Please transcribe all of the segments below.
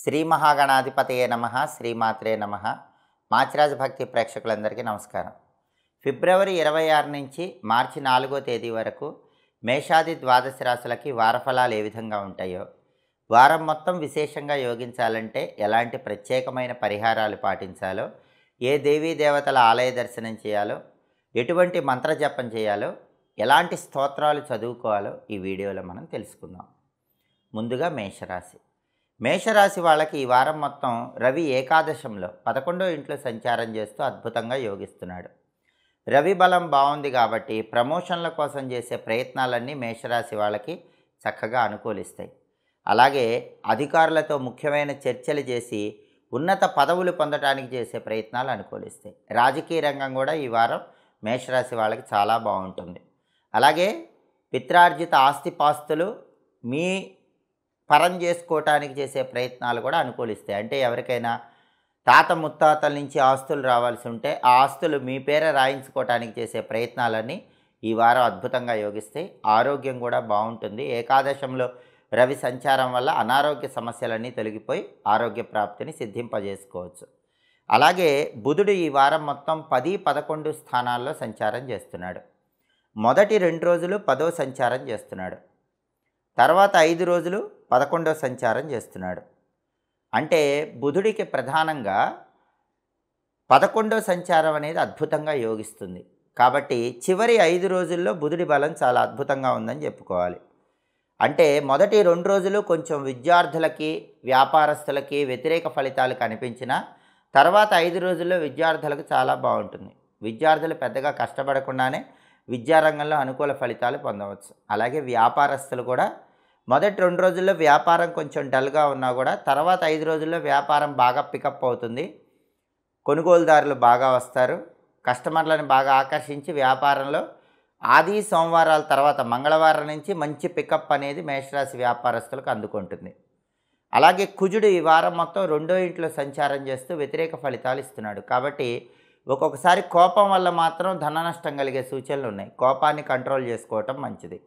శ్రీ మహాగణాధిపతయే నమః శ్రీమాత్రే నమః మాచిరాజ భక్తి ప్రేక్షకులందరికీ నమస్కారం. ఫిబ్రవరి 26 నుంచి మార్చి 4వ తేదీ వరకు మేషాది ద్వాదశ రాశులకి వారఫలాలు ఏ విధంగా ఉంటాయో, వారం మొత్తం విశేషంగా యోగించాలంటే ఎలాంటి ప్రత్యేకమైన పరిహారాలు పాటించాలో, ఏ దేవీ దేవతల ఆలయ దర్శనం చేయాలో, ఎటువంటి మంత్రజపం చేయాలో, ఎలాంటి స్తోత్రాలు చదువుకోవాలో ఈ వీడియోలో మనం తెలుసుకుందాం. ముందుగా మేషరాశి. మేషరాశి వాళ్ళకి ఈ వారం మొత్తం రవి ఏకాదశంలో 11వ ఇంట్లో సంచారం చేస్తూ అద్భుతంగా యోగిస్తున్నాడు. రవి బలం బాగుంది కాబట్టి ప్రమోషన్ల కోసం చేసే ప్రయత్నాలన్నీ మేషరాశి వాళ్ళకి చక్కగా అనుకూలిస్తాయి. అలాగే అధికారులతో ముఖ్యమైన చర్చలు చేసి ఉన్నత పదవులు పొందడానికి చేసే ప్రయత్నాలు అనుకూలిస్తాయి. రాజకీయ రంగం కూడా ఈ వారం మేషరాశి వాళ్ళకి చాలా బాగుంటుంది. అలాగే పిత్రార్జిత ఆస్తిపాస్తులు మీ పరం చేసుకోవటానికి చేసే ప్రయత్నాలు కూడా అనుకూలిస్తాయి. అంటే ఎవరికైనా తాత ముత్తాతల నుంచి ఆస్తులు రావాల్సి ఉంటే ఆ ఆస్తులు మీ పేర రాయించుకోవటానికి చేసే ప్రయత్నాలన్నీ ఈ వారం అద్భుతంగా యోగిస్తాయి. ఆరోగ్యం కూడా బాగుంటుంది. ఏకాదశంలో రవి సంచారం వల్ల అనారోగ్య సమస్యలన్నీ తొలగిపోయి ఆరోగ్య ప్రాప్తిని సిద్ధింపజేసుకోవచ్చు. అలాగే బుధుడు ఈ వారం మొత్తం 10, 11 స్థానాల్లో సంచారం చేస్తున్నాడు. మొదటి 2 రోజులు 10వ సంచారం చేస్తున్నాడు. తర్వాత 5 రోజులు 11వ సంచారం చేస్తున్నాడు. అంటే బుధుడికి ప్రధానంగా 11వ సంచారం అనేది అద్భుతంగా యోగిస్తుంది. కాబట్టి చివరి 5 రోజుల్లో బుధుడి బలం చాలా అద్భుతంగా ఉందని చెప్పుకోవాలి. అంటే మొదటి 2 రోజులు కొంచెం విద్యార్థులకి, వ్యాపారస్తులకి వ్యతిరేక ఫలితాలు కనిపించినా తర్వాత 5 రోజుల్లో విద్యార్థులకు చాలా బాగుంటుంది. విద్యార్థులు పెద్దగా కష్టపడకుండానే విద్యారంగంలో అనుకూల ఫలితాలు పొందవచ్చు. అలాగే వ్యాపారస్తులు కూడా మొదటి 2 రోజుల్లో వ్యాపారం కొంచెం డల్గా ఉన్నా కూడా తర్వాత 5 రోజుల్లో వ్యాపారం బాగా పికప్ అవుతుంది. కొనుగోలుదారులు బాగా వస్తారు. కస్టమర్లను బాగా ఆకర్షించి వ్యాపారంలో ఆది సోమవారాల తర్వాత మంగళవారం నుంచి మంచి పికప్ అనేది మేషరాశి వ్యాపారస్తులకు అందుకుంటుంది. అలాగే కుజుడు ఈ వారం మొత్తం 2వ ఇంట్లో సంచారం చేస్తూ వ్యతిరేక ఫలితాలు ఇస్తున్నాడు. కాబట్టి ఒక్కొక్కసారి కోపం వల్ల మాత్రం ధన నష్టం కలిగే సూచనలు ఉన్నాయి. కోపాన్ని కంట్రోల్ చేసుకోవటం మంచిది.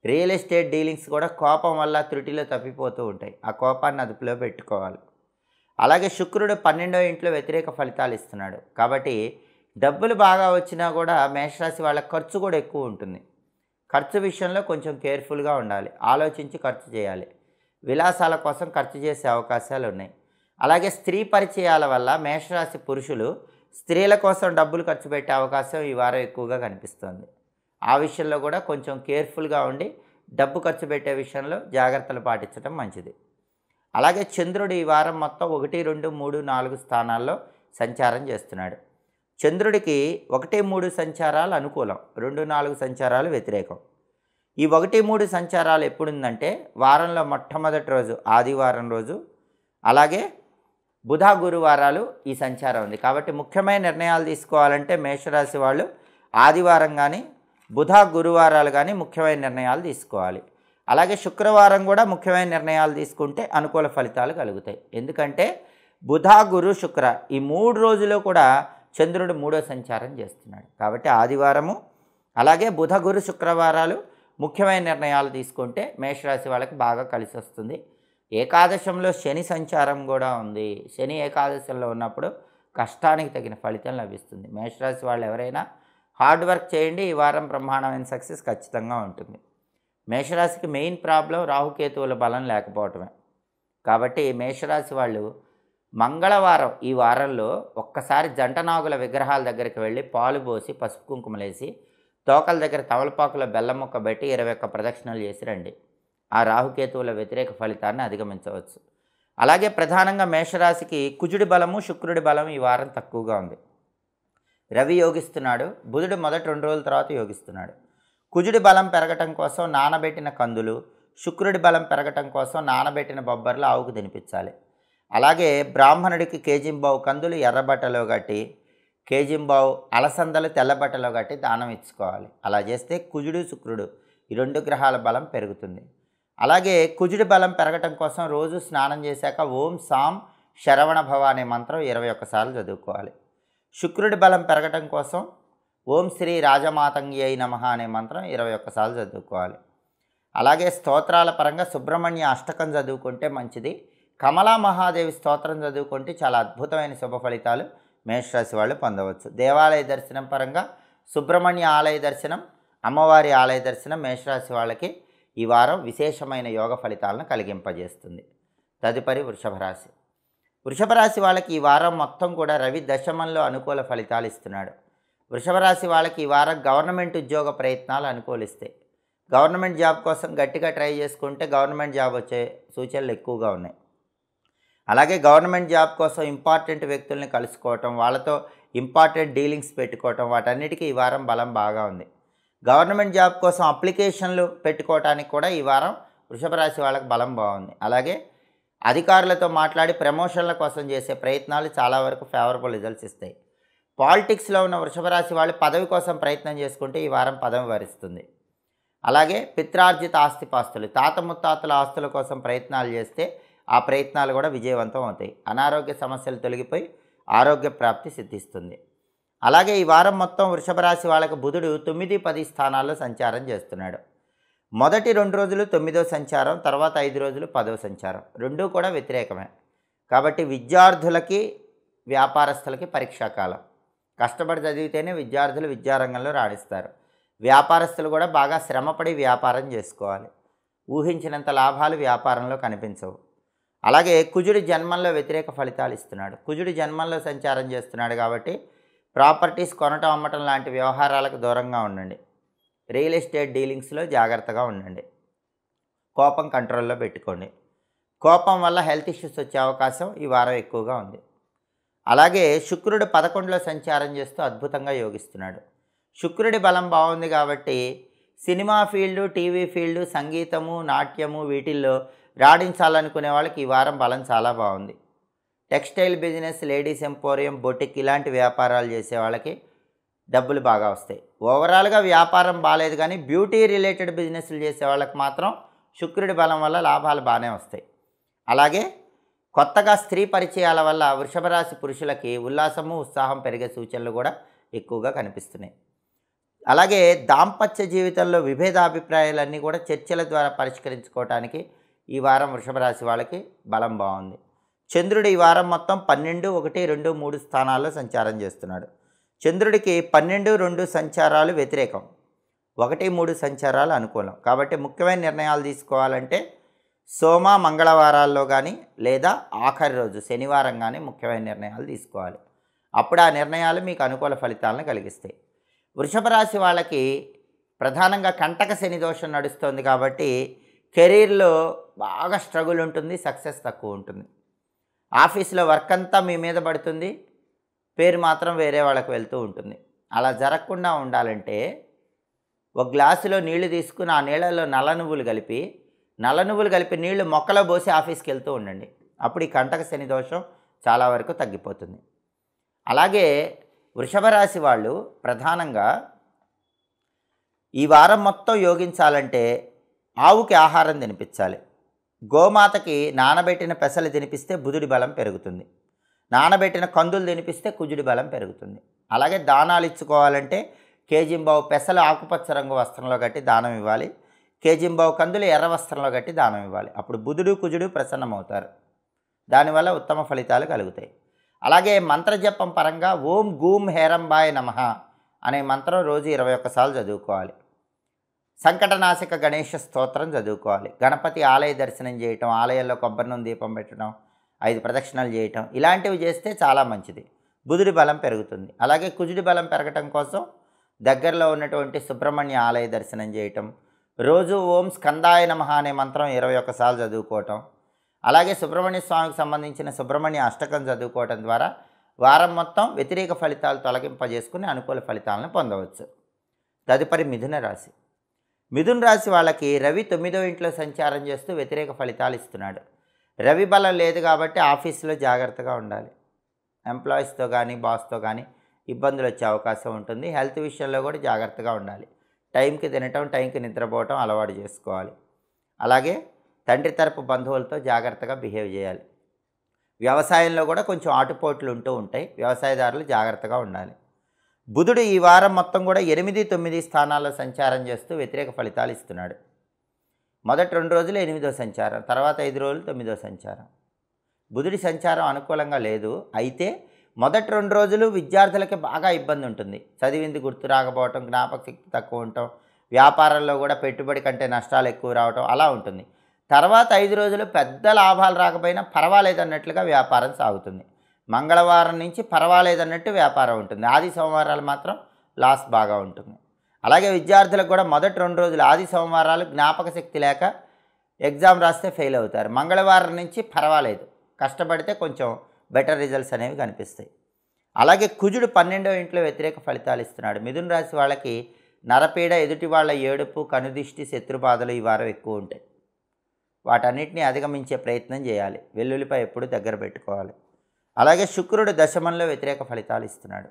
రియల్ ఎస్టేట్ డీలింగ్స్ కూడా కోపం వల్ల త్రుటిలో తప్పిపోతూ ఉంటాయి. ఆ కోపాన్ని అదుపులో పెట్టుకోవాలి. అలాగే శుక్రుడు 12వ ఇంట్లో వ్యతిరేక ఫలితాలు ఇస్తున్నాడు. కాబట్టి డబ్బులు బాగా వచ్చినా కూడా మేషరాశి వాళ్ళ ఖర్చు కూడా ఎక్కువ ఉంటుంది. ఖర్చు విషయంలో కొంచెం కేర్ఫుల్గా ఉండాలి. ఆలోచించి ఖర్చు చేయాలి. విలాసాల కోసం ఖర్చు చేసే అవకాశాలు ఉన్నాయి. అలాగే స్త్రీ పరిచయాల వల్ల మేషరాశి పురుషులు స్త్రీల కోసం డబ్బులు ఖర్చు పెట్టే అవకాశం ఈ వారం ఎక్కువగా కనిపిస్తుంది. ఆ విషయంలో కూడా కొంచెం కేర్ఫుల్గా ఉండి డబ్బు ఖర్చు పెట్టే విషయంలో జాగ్రత్తలు పాటించడం మంచిది. అలాగే చంద్రుడు ఈ వారం మొత్తం 1, 2, 3, 4 స్థానాల్లో సంచారం చేస్తున్నాడు. చంద్రుడికి 1, 3 సంచారాలు అనుకూలం, 2, 4 సంచారాలు వ్యతిరేకం. ఈ 1, 3 సంచారాలు ఎప్పుడుందంటే వారంలో మొట్టమొదటి రోజు ఆదివారం రోజు, అలాగే బుధ గురువారాలు ఈ సంచారం ఉంది. కాబట్టి ముఖ్యమైన నిర్ణయాలు తీసుకోవాలంటే మేషరాశి వాళ్ళు ఆదివారం కానీ బుధ గురువారాలు కానీ ముఖ్యమైన నిర్ణయాలు తీసుకోవాలి. అలాగే శుక్రవారం కూడా ముఖ్యమైన నిర్ణయాలు తీసుకుంటే అనుకూల ఫలితాలు కలుగుతాయి. ఎందుకంటే బుధ గురు శుక్ర ఈ 3 రోజులు కూడా చంద్రుడు 3వ సంచారం చేస్తున్నాడు. కాబట్టి ఆదివారము అలాగే బుధ గురు శుక్రవారాలు ముఖ్యమైన నిర్ణయాలు తీసుకుంటే మేషరాశి వాళ్ళకి బాగా కలిసి వస్తుంది. ఏకాదశంలో శని సంచారం కూడా ఉంది. శని ఏకాదశంలో ఉన్నప్పుడు కష్టానికి తగిన ఫలితం లభిస్తుంది. మేషరాశి వాళ్ళు ఎవరైనా హార్డ్ వర్క్ చేయండి. ఈ వారం బ్రహ్మాండమైన సక్సెస్ ఖచ్చితంగా ఉంటుంది. మేషరాశికి మెయిన్ ప్రాబ్లం రాహుకేతువుల బలం లేకపోవటమే. కాబట్టి మేషరాశి వాళ్ళు మంగళవారం ఈ వారంలో ఒక్కసారి జంట నాగుల విగ్రహాల దగ్గరికి వెళ్ళి పాలు పోసి పసుపు కుంకుమలేసి తోకల దగ్గర తమలపాకులో బెల్లం ముక్క పెట్టి 21 ప్రదక్షిణలు చేసి రండి. ఆ రాహుకేతువుల వ్యతిరేక ఫలితాన్ని అధిగమించవచ్చు. అలాగే ప్రధానంగా మేషరాశికి కుజుడి బలము శుక్రుడి బలం ఈ వారం తక్కువగా ఉంది. రవి యోగిస్తున్నాడు. బుధుడు మొదటి 2 రోజుల తర్వాత యోగిస్తున్నాడు. కుజుడి బలం పెరగటం కోసం నానబెట్టిన కందులు, శుక్రుడి బలం పెరగటం కోసం నానబెట్టిన బొబ్బర్లు ఆవుకు తినిపించాలి. అలాగే బ్రాహ్మణుడికి కేజింబావు కందులు ఎర్రబట్టలో కట్టి, కేజింబావు అలసందలు తెల్లబట్టలో కట్టి దానం ఇచ్చుకోవాలి. అలా చేస్తే కుజుడు శుక్రుడు ఈ 2 గ్రహాల బలం పెరుగుతుంది. అలాగే కుజుడి బలం పెరగటం కోసం రోజు స్నానం చేశాక ఓం సాం శరవణ భవ అనే మంత్రం 21 సార్లు చదువుకోవాలి. శుక్రుడి బలం పెరగటం కోసం ఓం శ్రీ రాజమాతంగ్యై నమః అనే మంత్రం 21 సార్లు చదువుకోవాలి. అలాగే స్తోత్రాల పరంగా సుబ్రహ్మణ్య అష్టకం చదువుకుంటే మంచిది. కమలా మహాదేవి స్తోత్రం చదువుకుంటే చాలా అద్భుతమైన శుభ ఫలితాలు మేషరాశి వాళ్ళు పొందవచ్చు. దేవాలయ దర్శనం పరంగా సుబ్రహ్మణ్య ఆలయ దర్శనం, అమ్మవారి ఆలయ దర్శనం మేషరాశి వాళ్ళకి ఈ వారం విశేషమైన యోగ ఫలితాలను కలిగింపజేస్తుంది. తదుపరి వృషభ రాశి. వృషభ రాశి వాళ్ళకి ఈ వారం మొత్తం కూడా రవి దశమంలో అనుకూల ఫలితాలు ఇస్తున్నాడు. వృషభ రాశి వాళ్ళకి ఈ వారం గవర్నమెంట్ ఉద్యోగ ప్రయత్నాలు అనుకూలిస్తాయి. గవర్నమెంట్ జాబ్ కోసం గట్టిగా ట్రై చేసుకుంటే గవర్నమెంట్ జాబ్ వచ్చే సూచనలు ఎక్కువగా ఉన్నాయి. అలాగే గవర్నమెంట్ జాబ్ కోసం ఇంపార్టెంట్ వ్యక్తుల్ని కలుసుకోవటం, వాళ్ళతో ఇంపార్టెంట్ డీలింగ్స్ పెట్టుకోవటం, వాటన్నిటికీ ఈ వారం బలం బాగా ఉంది. గవర్నమెంట్ జాబ్ కోసం అప్లికేషన్లు పెట్టుకోవడానికి కూడా ఈ వారం వృషభ రాశి వాళ్ళకి బలం బాగుంది. అలాగే అధికారులతో మాట్లాడి ప్రమోషన్ల కోసం చేసే ప్రయత్నాలు చాలా వరకు ఫేవరబుల్ రిజల్ట్స్ ఇస్తాయి. పాలిటిక్స్లో ఉన్న వృషభ రాశి వాళ్ళు పదవి కోసం ప్రయత్నం చేసుకుంటే ఈ వారం పదవి వరిస్తుంది. అలాగే పిత్రార్జిత ఆస్తిపాస్తులు, తాత ముత్తాతల ఆస్తుల కోసం ప్రయత్నాలు చేస్తే ఆ ప్రయత్నాలు కూడా విజయవంతం అవుతాయి. అనారోగ్య సమస్యలు తొలగిపోయి ఆరోగ్య ప్రాప్తి సిద్ధిస్తుంది. అలాగే ఈ వారం మొత్తం వృషభ రాశి వాళ్ళకు బుధుడు 9, 10 స్థానాల్లో సంచారం చేస్తున్నాడు. మొదటి 2 రోజులు 9వ సంచారం, తర్వాత 5 రోజులు 10వ సంచారం, రెండూ కూడా వ్యతిరేకమే. కాబట్టి విద్యార్థులకి వ్యాపారస్తులకి పరీక్షాకాలం. కష్టపడి చదివితేనే విద్యార్థులు విద్యారంగంలో రాణిస్తారు. వ్యాపారస్తులు కూడా బాగా శ్రమపడి వ్యాపారం చేసుకోవాలి. ఊహించినంత లాభాలు వ్యాపారంలో కనిపించవు. అలాగే కుజుడి జన్మంలో వ్యతిరేక ఫలితాలు ఇస్తున్నాడు. కుజుడి జన్మంలో సంచారం చేస్తున్నాడు కాబట్టి ప్రాపర్టీస్ కొనటం అమ్మటం లాంటి వ్యవహారాలకు దూరంగా ఉండండి. రియల్ ఎస్టేట్ డీలింగ్స్లో జాగ్రత్తగా ఉండండి. కోపం కంట్రోల్లో పెట్టుకోండి. కోపం వల్ల హెల్త్ ఇష్యూస్ వచ్చే అవకాశం ఈ వారం ఎక్కువగా ఉంది. అలాగే శుక్రుడు 11లో సంచారం చేస్తూ అద్భుతంగా యోగిస్తున్నాడు. శుక్రుడి బలం బాగుంది కాబట్టి సినిమా ఫీల్డు, టీవీ ఫీల్డు, సంగీతము, నాట్యము వీటిల్లో రాణించాలనుకునే వాళ్ళకి ఈ వారం బలం చాలా బాగుంది. Textile business, ladies emporium, boutique ఇలాంటి వ్యాపారాలు చేసే వాళ్ళకి డబ్బులు బాగా వస్తాయి. ఓవరాల్గా వ్యాపారం బాగాలేదు కానీ బ్యూటీ రిలేటెడ్ బిజినెస్లు చేసే వాళ్ళకి మాత్రం శుక్రుడి బలం వల్ల లాభాలు బాగానే వస్తాయి. అలాగే కొత్తగా స్త్రీ పరిచయాల వల్ల వృషభ రాశి పురుషులకి ఉల్లాసము, ఉత్సాహం పెరిగే సూచనలు కూడా ఎక్కువగా కనిపిస్తున్నాయి. అలాగే దాంపత్య జీవితంలో విభేదాభిప్రాయాలన్నీ కూడా చర్చల ద్వారా పరిష్కరించుకోవడానికి ఈ వారం వృషభ రాశి వాళ్ళకి బలం బాగుంది. చంద్రుడు ఈ వారం మొత్తం 12, 1, 2, 3 స్థానాల్లో సంచారం చేస్తున్నాడు. చంద్రుడికి 12, 2 సంచారాలు వ్యతిరేకం, 1, 3 సంచారాలు అనుకూలం. కాబట్టి ముఖ్యమైన నిర్ణయాలు తీసుకోవాలంటే సోమ, మంగళవారాల్లో కానీ లేదా ఆఖరి రోజు శనివారం కానీ ముఖ్యమైన నిర్ణయాలు తీసుకోవాలి. అప్పుడు ఆ నిర్ణయాలు మీకు అనుకూల ఫలితాలను కలిగిస్తాయి. వృషభ రాశి వాళ్ళకి ప్రధానంగా కంటక శని దోషం నడుస్తుంది కాబట్టి కెరీర్లో బాగా స్ట్రగుల్ ఉంటుంది, సక్సెస్ తక్కువ ఉంటుంది. ఆఫీస్లో వర్క్ అంతా మీ మీద పడుతుంది, పేరు మాత్రం వేరే వాళ్ళకి వెళ్తూ ఉంటుంది. అలా జరగకుండా ఉండాలంటే ఒక గ్లాసులో నీళ్లు తీసుకుని ఆ నీళ్ళలో నల్ల నువ్వులు కలిపి నీళ్లు మొక్కలో పోసి ఆఫీస్కి వెళ్తూ ఉండండి. అప్పుడు ఈ కంటక శని దోషం చాలా వరకు తగ్గిపోతుంది. అలాగే వృషభ రాశి వాళ్ళు ప్రధానంగా ఈ వారం మొత్తం యోగించాలంటే ఆవుకి ఆహారం తినిపించాలి. గోమాతకి నానబెట్టిన పెసలు తినిపిస్తే బుధుడి బలం పెరుగుతుంది. నానబెట్టిన కందులు తినిపిస్తే కుజుడి బలం పెరుగుతుంది. అలాగే దానాలు ఇచ్చుకోవాలంటే కేజింబావు పెసలు ఆకుపచ్చ రంగు వస్త్రంలో కట్టి దానం ఇవ్వాలి. కేజింబావు కందులు ఎర్ర వస్త్రంలో కట్టి దానం ఇవ్వాలి. అప్పుడు బుధుడు కుజుడు ప్రసన్నమవుతారు. దానివల్ల ఉత్తమ ఫలితాలు కలుగుతాయి. అలాగే మంత్రజపం పరంగా ఓం గూం హేరంబాయ నమః అనే మంత్రం రోజు 21 సార్లు చదువుకోవాలి. సంకటనాశక గణేష స్తోత్రం చదువుకోవాలి. గణపతి ఆలయ దర్శనం చేయటం, ఆలయంలో కొబ్బరి నూనె దీపం పెట్టడం, 5 ప్రదక్షిణలు చేయటం ఇలాంటివి చేస్తే చాలా మంచిది. బుధుడి బలం పెరుగుతుంది. అలాగే కుజుడి బలం పెరగటం కోసం దగ్గరలో ఉన్నటువంటి సుబ్రహ్మణ్య ఆలయ దర్శనం చేయటం, రోజు ఓం స్కందాయ నమః అనే మంత్రం 21 సార్లు చదువుకోవటం, అలాగే సుబ్రహ్మణ్య స్వామికి సంబంధించిన సుబ్రహ్మణ్య అష్టకం చదువుకోవటం ద్వారా వారం మొత్తం వ్యతిరేక ఫలితాలు తొలగింపజేసుకుని అనుకూల ఫలితాలను పొందవచ్చు. తదుపరి మిథున రాశి. మిథున రాశి వాళ్ళకి రవి 9వ ఇంట్లో సంచారం చేస్తూ వ్యతిరేక ఫలితాలు ఇస్తున్నాడు. రవి బలం లేదు కాబట్టి ఆఫీసులో జాగ్రత్తగా ఉండాలి. ఎంప్లాయీస్తో కానీ బాస్తో కానీ ఇబ్బందులు వచ్చే అవకాశం ఉంటుంది. హెల్త్ విషయంలో కూడా జాగ్రత్తగా ఉండాలి. టైంకి తినటం, టైంకి నిద్రపోవటం అలవాటు చేసుకోవాలి. అలాగే తండ్రి తరపు బంధువులతో జాగ్రత్తగా బిహేవ్ చేయాలి. వ్యవసాయంలో కూడా కొంచెం ఆటుపోట్లు ఉంటూ ఉంటాయి. వ్యవసాయదారులు జాగ్రత్తగా ఉండాలి. బుధుడు ఈ వారం మొత్తం కూడా 8, 9 స్థానాల్లో సంచారం చేస్తూ వ్యతిరేక ఫలితాలు ఇస్తున్నాడు. మొదటి 2 రోజులు 8వ సంచారం, తర్వాత 5 రోజులు 9వ సంచారం. బుధుడి సంచారం అనుకూలంగా లేదు. అయితే మొదటి 2 రోజులు విద్యార్థులకి బాగా ఇబ్బంది ఉంటుంది. చదివింది గుర్తు రాకపోవటం, జ్ఞాపక శక్తి తక్కువ ఉండటం, వ్యాపారంలో కూడా పెట్టుబడి కంటే నష్టాలు ఎక్కువ రావటం అలా ఉంటుంది. తర్వాత 5 రోజులు పెద్ద లాభాలు రాకపోయినా పర్వాలేదన్నట్లుగా వ్యాపారం సాగుతుంది. మంగళవారం నుంచి పర్వాలేదన్నట్టు వ్యాపారం ఉంటుంది. ఆది సోమవారాలు మాత్రం లాస్ బాగా ఉంటుంది. అలాగే విద్యార్థులకు కూడా మొదటి 2 రోజులు ఆది సోమవారాలు జ్ఞాపక శక్తి లేక ఎగ్జామ్ రాస్తే ఫెయిల్ అవుతారు. మంగళవారం నుంచి పర్వాలేదు, కష్టపడితే కొంచెం బెటర్ రిజల్ట్స్ అనేవి కనిపిస్తాయి. అలాగే కుజుడు 12వ ఇంట్లో వ్యతిరేక ఫలితాలు ఇస్తున్నాడు. మిథున రాశి వాళ్ళకి నరపీడ, ఎదుటి వాళ్ళ ఏడుపు, కనుదిష్టి, శత్రుబాధలు ఈ వారం ఎక్కువ ఉంటాయి. వాటన్నిటిని అధిగమించే ప్రయత్నం చేయాలి. వెల్లుల్లిపై ఎప్పుడు దగ్గర పెట్టుకోవాలి. అలాగే శుక్రుడు దశమంలో వ్యతిరేక ఫలితాలు ఇస్తున్నాడు.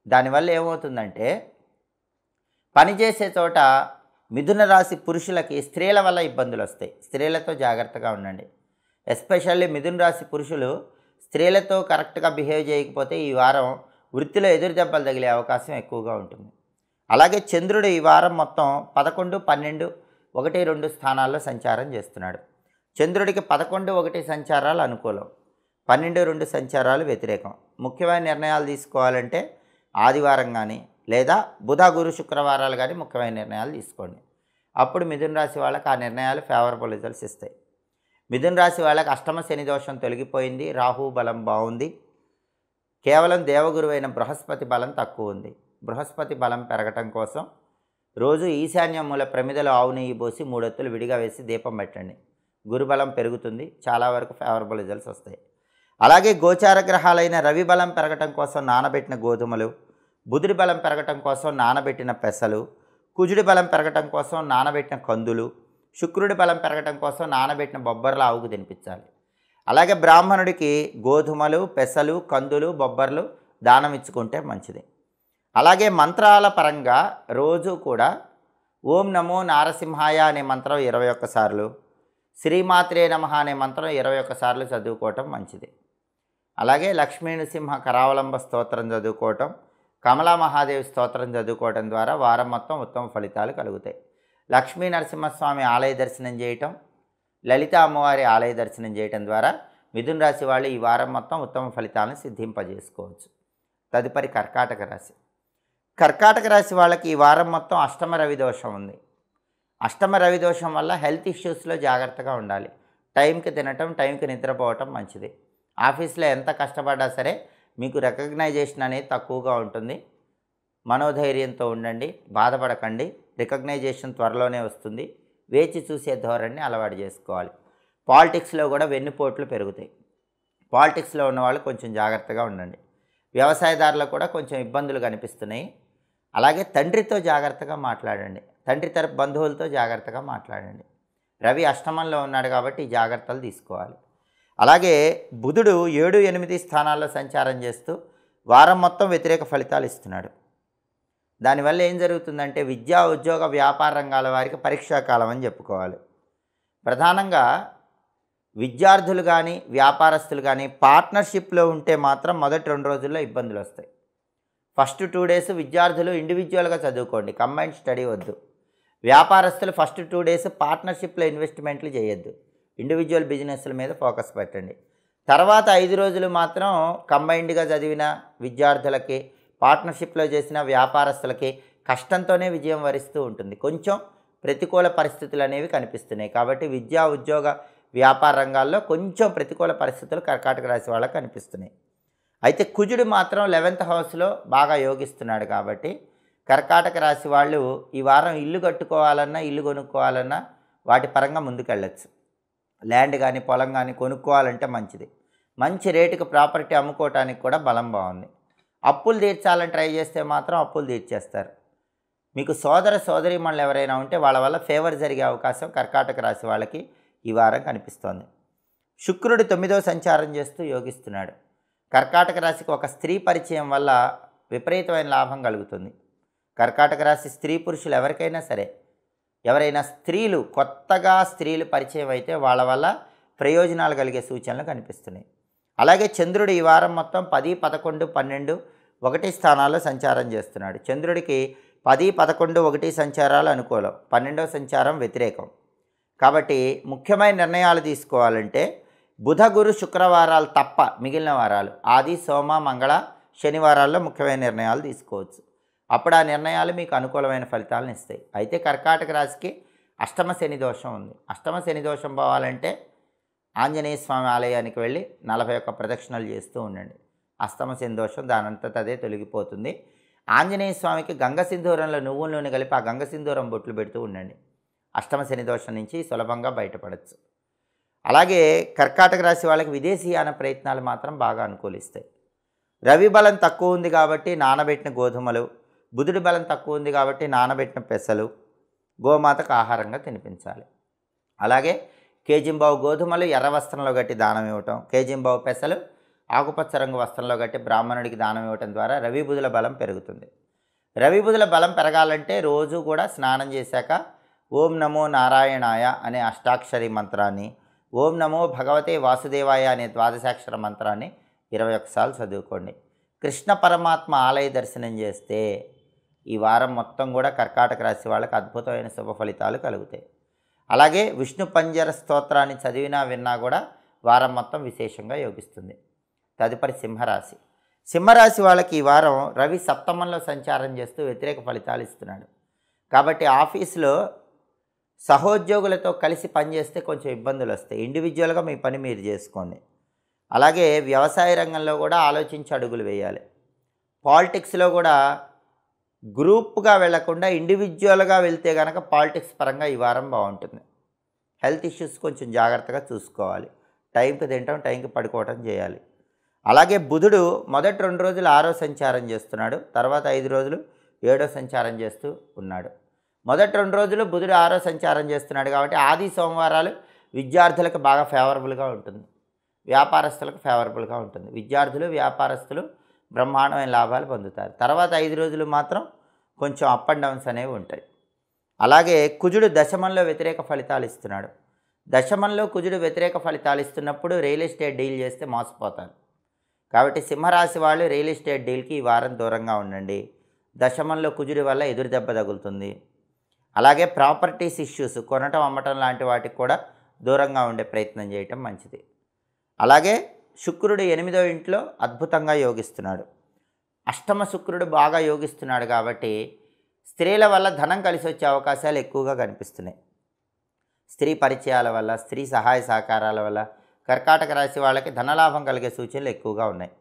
దానివల్ల ఏమవుతుందంటే పనిచేసే చోట మిథున రాశి పురుషులకి స్త్రీల వల్ల ఇబ్బందులు వస్తాయి. స్త్రీలతో జాగ్రత్తగా ఉండండి. ఎస్పెషల్లీ మిథున రాశి పురుషులు స్త్రీలతో కరెక్ట్గా బిహేవ్ చేయకపోతే ఈ వారం వృత్తిలో ఎదురు దెబ్బలు తగిలే అవకాశం ఎక్కువగా ఉంటుంది. అలాగే చంద్రుడు ఈ వారం మొత్తం 11, 12, 1, 2 స్థానాల్లో సంచారం చేస్తున్నాడు. చంద్రుడికి 11, 1 సంచారాలు అనుకూలం, 12, 2 సంచారాలు వ్యతిరేకం. ముఖ్యమైన నిర్ణయాలు తీసుకోవాలంటే ఆదివారం కానీ లేదా బుధ, గురు, శుక్రవారాలు కానీ ముఖ్యమైన నిర్ణయాలు తీసుకోండి. అప్పుడు మిథున రాశి వాళ్ళకి ఆ నిర్ణయాలు ఫేవరబుల్ రిజల్ట్స్ ఇస్తాయి. మిథున రాశి వాళ్ళకి అష్టమ శని దోషం తొలగిపోయింది. రాహు బలం బాగుంది. కేవలం దేవగురువైన బృహస్పతి బలం తక్కువ ఉంది. బృహస్పతి బలం పెరగటం కోసం రోజు ఈశాన్య మూల ప్రమిదలో ఆవు నెయ్యి పోసి 3 ఒత్తులు విడిగా వేసి దీపం పెట్టండి. గురుబలం పెరుగుతుంది. చాలా వరకు ఫేవరబుల్ రిజల్ట్స్ వస్తాయి. అలాగే గోచార గ్రహాలైన రవి బలం పెరగటం కోసం నానబెట్టిన గోధుమలు, బుధుడి బలం పెరగటం కోసం నానబెట్టిన పెసలు, కుజుడి బలం పెరగటం కోసం నానబెట్టిన కందులు, శుక్రుడి బలం పెరగటం కోసం నానబెట్టిన బొబ్బర్లు ఆవుకు తినిపించాలి. అలాగే బ్రాహ్మణుడికి గోధుమలు, పెసలు, కందులు, బొబ్బర్లు దానం ఇచ్చుకుంటే మంచిది. అలాగే మంత్రాల పరంగా రోజు కూడా ఓం నమో నారసింహాయ అనే మంత్రం 21 సార్లు, శ్రీమాత్రే నమః అనే మంత్రం 21 సార్లు చదువుకోవటం మంచిది. అలాగే లక్ష్మీ నృసింహ కరావలంబ స్తోత్రం చదువుకోవటం, కమలా మహాదేవి స్తోత్రం చదువుకోవటం ద్వారా వారం మొత్తం ఉత్తమ ఫలితాలు కలుగుతాయి. లక్ష్మీ నరసింహస్వామి ఆలయ దర్శనం చేయటం, లలిత అమ్మవారి ఆలయ దర్శనం చేయటం ద్వారా మిథున రాశి వాళ్ళు ఈ వారం మొత్తం ఉత్తమ ఫలితాలను సిద్ధింపజేసుకోవచ్చు. తదుపరి కర్కాటక రాశి. కర్కాటక రాశి వాళ్ళకి ఈ వారం మొత్తం అష్టమ రవి దోషం ఉంది. అష్టమ రవి దోషం వల్ల హెల్త్ ఇష్యూస్లో జాగ్రత్తగా ఉండాలి. టైంకి తినటం, టైంకి నిద్రపోవటం మంచిది. ఆఫీస్లో ఎంత కష్టపడ్డా సరే మీకు రికగ్నైజేషన్ అనేది తక్కువగా ఉంటుంది. మనోధైర్యంతో ఉండండి, బాధపడకండి. రికగ్నైజేషన్ త్వరలోనే వస్తుంది. వేచి చూసే ధోరణిని అలవాటు చేసుకోవాలి. పాలిటిక్స్లో కూడా వెన్నుపోట్లు పెరుగుతాయి. పాలిటిక్స్లో ఉన్నవాళ్ళు కొంచెం జాగ్రత్తగా ఉండండి. వ్యవసాయదారులకు కూడా కొంచెం ఇబ్బందులు కనిపిస్తున్నాయి. అలాగే తండ్రితో జాగ్రత్తగా మాట్లాడండి. తండ్రి తరపు బంధువులతో జాగ్రత్తగా మాట్లాడండి. రవి అష్టమంలో ఉన్నాడు కాబట్టి ఈ జాగ్రత్తలు తీసుకోవాలి. అలాగే బుధుడు 7, 8 స్థానాల్లో సంచారం చేస్తూ వారం మొత్తం వ్యతిరేక ఫలితాలు ఇస్తున్నాడు. దానివల్ల ఏం జరుగుతుందంటే విద్యా, ఉద్యోగ, వ్యాపార రంగాల వారికి పరీక్షాకాలం అని చెప్పుకోవాలి. ప్రధానంగా విద్యార్థులు కానీ వ్యాపారస్తులు కానీ పార్ట్నర్షిప్లో ఉంటే మాత్రం మొదటి 2 రోజుల్లో ఇబ్బందులు వస్తాయి. ఫస్ట్ 2 డేస్ విద్యార్థులు ఇండివిజువల్గా చదువుకోండి, కంబైన్డ్ స్టడీ వద్దు. వ్యాపారస్తులు ఫస్ట్ 2 డేస్ పార్ట్నర్షిప్లో ఇన్వెస్ట్మెంట్లు చేయొద్దు, ఇండివిజువల్ బిజినెస్ల మీద ఫోకస్ పెట్టండి. తర్వాత 5 రోజులు మాత్రం కంబైన్డ్గా చదివిన విద్యార్థులకి, పార్ట్నర్షిప్లో చేసిన వ్యాపారస్తులకి కష్టంతోనే విజయం వరిస్తూ ఉంటుంది. కొంచెం ప్రతికూల పరిస్థితులు అనేవి కనిపిస్తున్నాయి. కాబట్టి విద్యా, ఉద్యోగ, వ్యాపార రంగాల్లో కొంచెం ప్రతికూల పరిస్థితులు కర్కాటక రాశి వాళ్ళకి కనిపిస్తున్నాయి. అయితే కుజుడు మాత్రం 11th హౌస్లో బాగా యోగిస్తున్నాడు. కాబట్టి కర్కాటక రాశి వాళ్ళు ఈ వారం ఇల్లు కట్టుకోవాలన్నా, ఇల్లు కొనుక్కోవాలన్నా వాటి పరంగా ముందుకెళ్ళచ్చు. ల్యాండ్ కానీ పొలం కానీ కొనుక్కోవాలంటే మంచిది. మంచి రేటుకి ప్రాపర్టీ అమ్ముకోవటానికి కూడా బలం బాగుంది. అప్పులు తీర్చాలని ట్రై చేస్తే మాత్రం అప్పులు తీర్చేస్తారు. మీకు సోదర సోదరీమణులు ఎవరైనా ఉంటే వాళ్ళ వల్ల ఫేవర్ జరిగే అవకాశం కర్కాటక రాశి వాళ్ళకి ఈ వారం కనిపిస్తోంది. శుక్రుడు 9వ సంచారం చేస్తూ యోగిస్తున్నాడు. కర్కాటక రాశికి ఒక స్త్రీ పరిచయం వల్ల విపరీతమైన లాభం కలుగుతుంది. కర్కాటక రాశి స్త్రీ పురుషులు ఎవరికైనా సరే, ఎవరైనా స్త్రీలు కొత్తగా స్త్రీలు పరిచయం అయితే వాళ్ళ వల్ల ప్రయోజనాలు కలిగే సూచనలు కనిపిస్తున్నాయి. అలాగే చంద్రుడు ఈ వారం మొత్తం 10, 11, 12, 1 స్థానాల్లో సంచారం చేస్తున్నాడు. చంద్రుడికి 10, 11, 1 సంచారాలు అనుకూలం, 12వ సంచారం వ్యతిరేకం. కాబట్టి ముఖ్యమైన నిర్ణయాలు తీసుకోవాలంటే బుధ గురు శుక్రవారాలు తప్ప మిగిలిన వారాలు ఆది సోమ మంగళ శనివారాల్లో ముఖ్యమైన నిర్ణయాలు తీసుకోవచ్చు. అప్పుడు ఆ నిర్ణయాలు మీకు అనుకూలమైన ఫలితాలను ఇస్తాయి. అయితే కర్కాటక రాశికి అష్టమ శని దోషం ఉంది. అష్టమ శని దోషం పోవాలంటే ఆంజనేయ స్వామి ఆలయానికి వెళ్ళి 41 ప్రదక్షిణలు చేస్తూ ఉండండి. అష్టమ శని దోషం దానంతట అదే తొలగిపోతుంది. ఆంజనేయ స్వామికి గంగ సింధూరంలో నువ్వుల నూనె కలిపి ఆ గంగ సింధూరం బొట్లు పెడుతూ ఉండండి. అష్టమ శని దోషం నుంచి సులభంగా బయటపడవచ్చు. అలాగే కర్కాటక రాశి వాళ్ళకి విదేశీయాన ప్రయత్నాలు మాత్రం బాగా అనుకూలిస్తాయి. రవి బలం తక్కువ ఉంది కాబట్టి నానబెట్టిన గోధుమలు, బుధుడి బలం తక్కువ ఉంది కాబట్టి నానబెట్టిన పెసలు గోమాతకు ఆహారంగా తినిపించాలి. అలాగే కేజింబావు గోధుమలు ఎర్ర వస్త్రంలో కట్టి దానం ఇవ్వటం, కేజింబావు పెసలు ఆకుపచ్చ రంగు వస్త్రంలో కట్టి బ్రాహ్మణుడికి దానం ఇవ్వటం ద్వారా రవి బుధుల బలం పెరుగుతుంది. రవి బుధుల బలం పెరగాలంటే రోజు కూడా స్నానం చేశాక ఓం నమో నారాయణాయ అనే అష్టాక్షరి మంత్రాన్ని, ఓం నమో భగవతే వాసుదేవాయ అనే ద్వాదశాక్షర మంత్రాన్ని 21 సార్లు చదువుకోండి. కృష్ణ పరమాత్మ ఆలయ దర్శనం చేస్తే ఈ వారం మొత్తం కూడా కర్కాటక రాశి వాళ్ళకి అద్భుతమైన శుభ ఫలితాలు కలుగుతాయి. అలాగే విష్ణు పంజర స్తోత్రాన్ని చదివినా విన్నా కూడా వారం మొత్తం విశేషంగా యోగిస్తుంది. తదుపరి సింహరాశి. సింహరాశి వాళ్ళకి ఈ వారం రవి సప్తమంలో సంచారం చేస్తూ వ్యతిరేక ఫలితాలు ఇస్తున్నాడు. కాబట్టి ఆఫీసులో సహోద్యోగులతో కలిసి పనిచేస్తే కొంచెం ఇబ్బందులు వస్తాయి. ఇండివిజువల్గా మీ పని మీరు చేసుకోండి. అలాగే వ్యవసాయ రంగంలో కూడా ఆలోచించి అడుగులు వేయాలి. పాలిటిక్స్లో కూడా గ్రూప్గా వెళ్లకుండా ఇండివిజువల్గా వెళ్తే కనుక పాలిటిక్స్ పరంగా ఈ వారం బాగుంటుంది. హెల్త్ ఇష్యూస్ కొంచెం జాగ్రత్తగా చూసుకోవాలి. టైంకి తినటం, టైంకి పడుకోవటం చేయాలి. అలాగే బుధుడు మొదటి 2 రోజులు 6వ సంచారం చేస్తున్నాడు, తర్వాత 5 రోజులు 7వ సంచారం చేస్తూ ఉన్నాడు. మొదటి 2 రోజులు బుధుడు 6వ సంచారం చేస్తున్నాడు కాబట్టి ఆది సోమవారాలు విద్యార్థులకు బాగా ఫేవరబుల్గా ఉంటుంది, వ్యాపారస్తులకు ఫేవరబుల్గా ఉంటుంది. విద్యార్థులు వ్యాపారస్తులు బ్రహ్మాండమైన లాభాలు పొందుతారు. తర్వాత 5 రోజులు మాత్రం కొంచెం అప్ అండ్ డౌన్స్ అనేవి ఉంటాయి. అలాగే కుజుడు దశమంలో వ్యతిరేక ఫలితాలు ఇస్తున్నాడు. దశమంలో కుజుడు వ్యతిరేక ఫలితాలు ఇస్తున్నప్పుడు రియల్ ఎస్టేట్ డీల్ చేస్తే మోసపోతారు. కాబట్టి సింహరాశి వాళ్ళు రియల్ ఎస్టేట్ డీల్కి ఈ వారం దూరంగా ఉండండి. దశమంలో కుజుడి వల్ల ఎదురు దెబ్బ తగులుతుంది. అలాగే ప్రాపర్టీస్ ఇష్యూస్, కొనటం అమ్మటం లాంటి వాటికి కూడా దూరంగా ఉండే ప్రయత్నం చేయటం మంచిది. అలాగే శుక్రుడు 8వ ఇంట్లో అద్భుతంగా యోగిస్తున్నాడు. అష్టమ శుక్రుడు బాగా యోగిస్తున్నాడు కాబట్టి స్త్రీల వల్ల ధనం కలిసి వచ్చే అవకాశాలు ఎక్కువగా కనిపిస్తున్నాయి. స్త్రీ పరిచయాల వల్ల, స్త్రీ సహాయ సహకారాల వల్ల కర్కాటక రాశి వాళ్ళకి ధనలాభం కలిగే సూచనలు ఎక్కువగా ఉన్నాయి.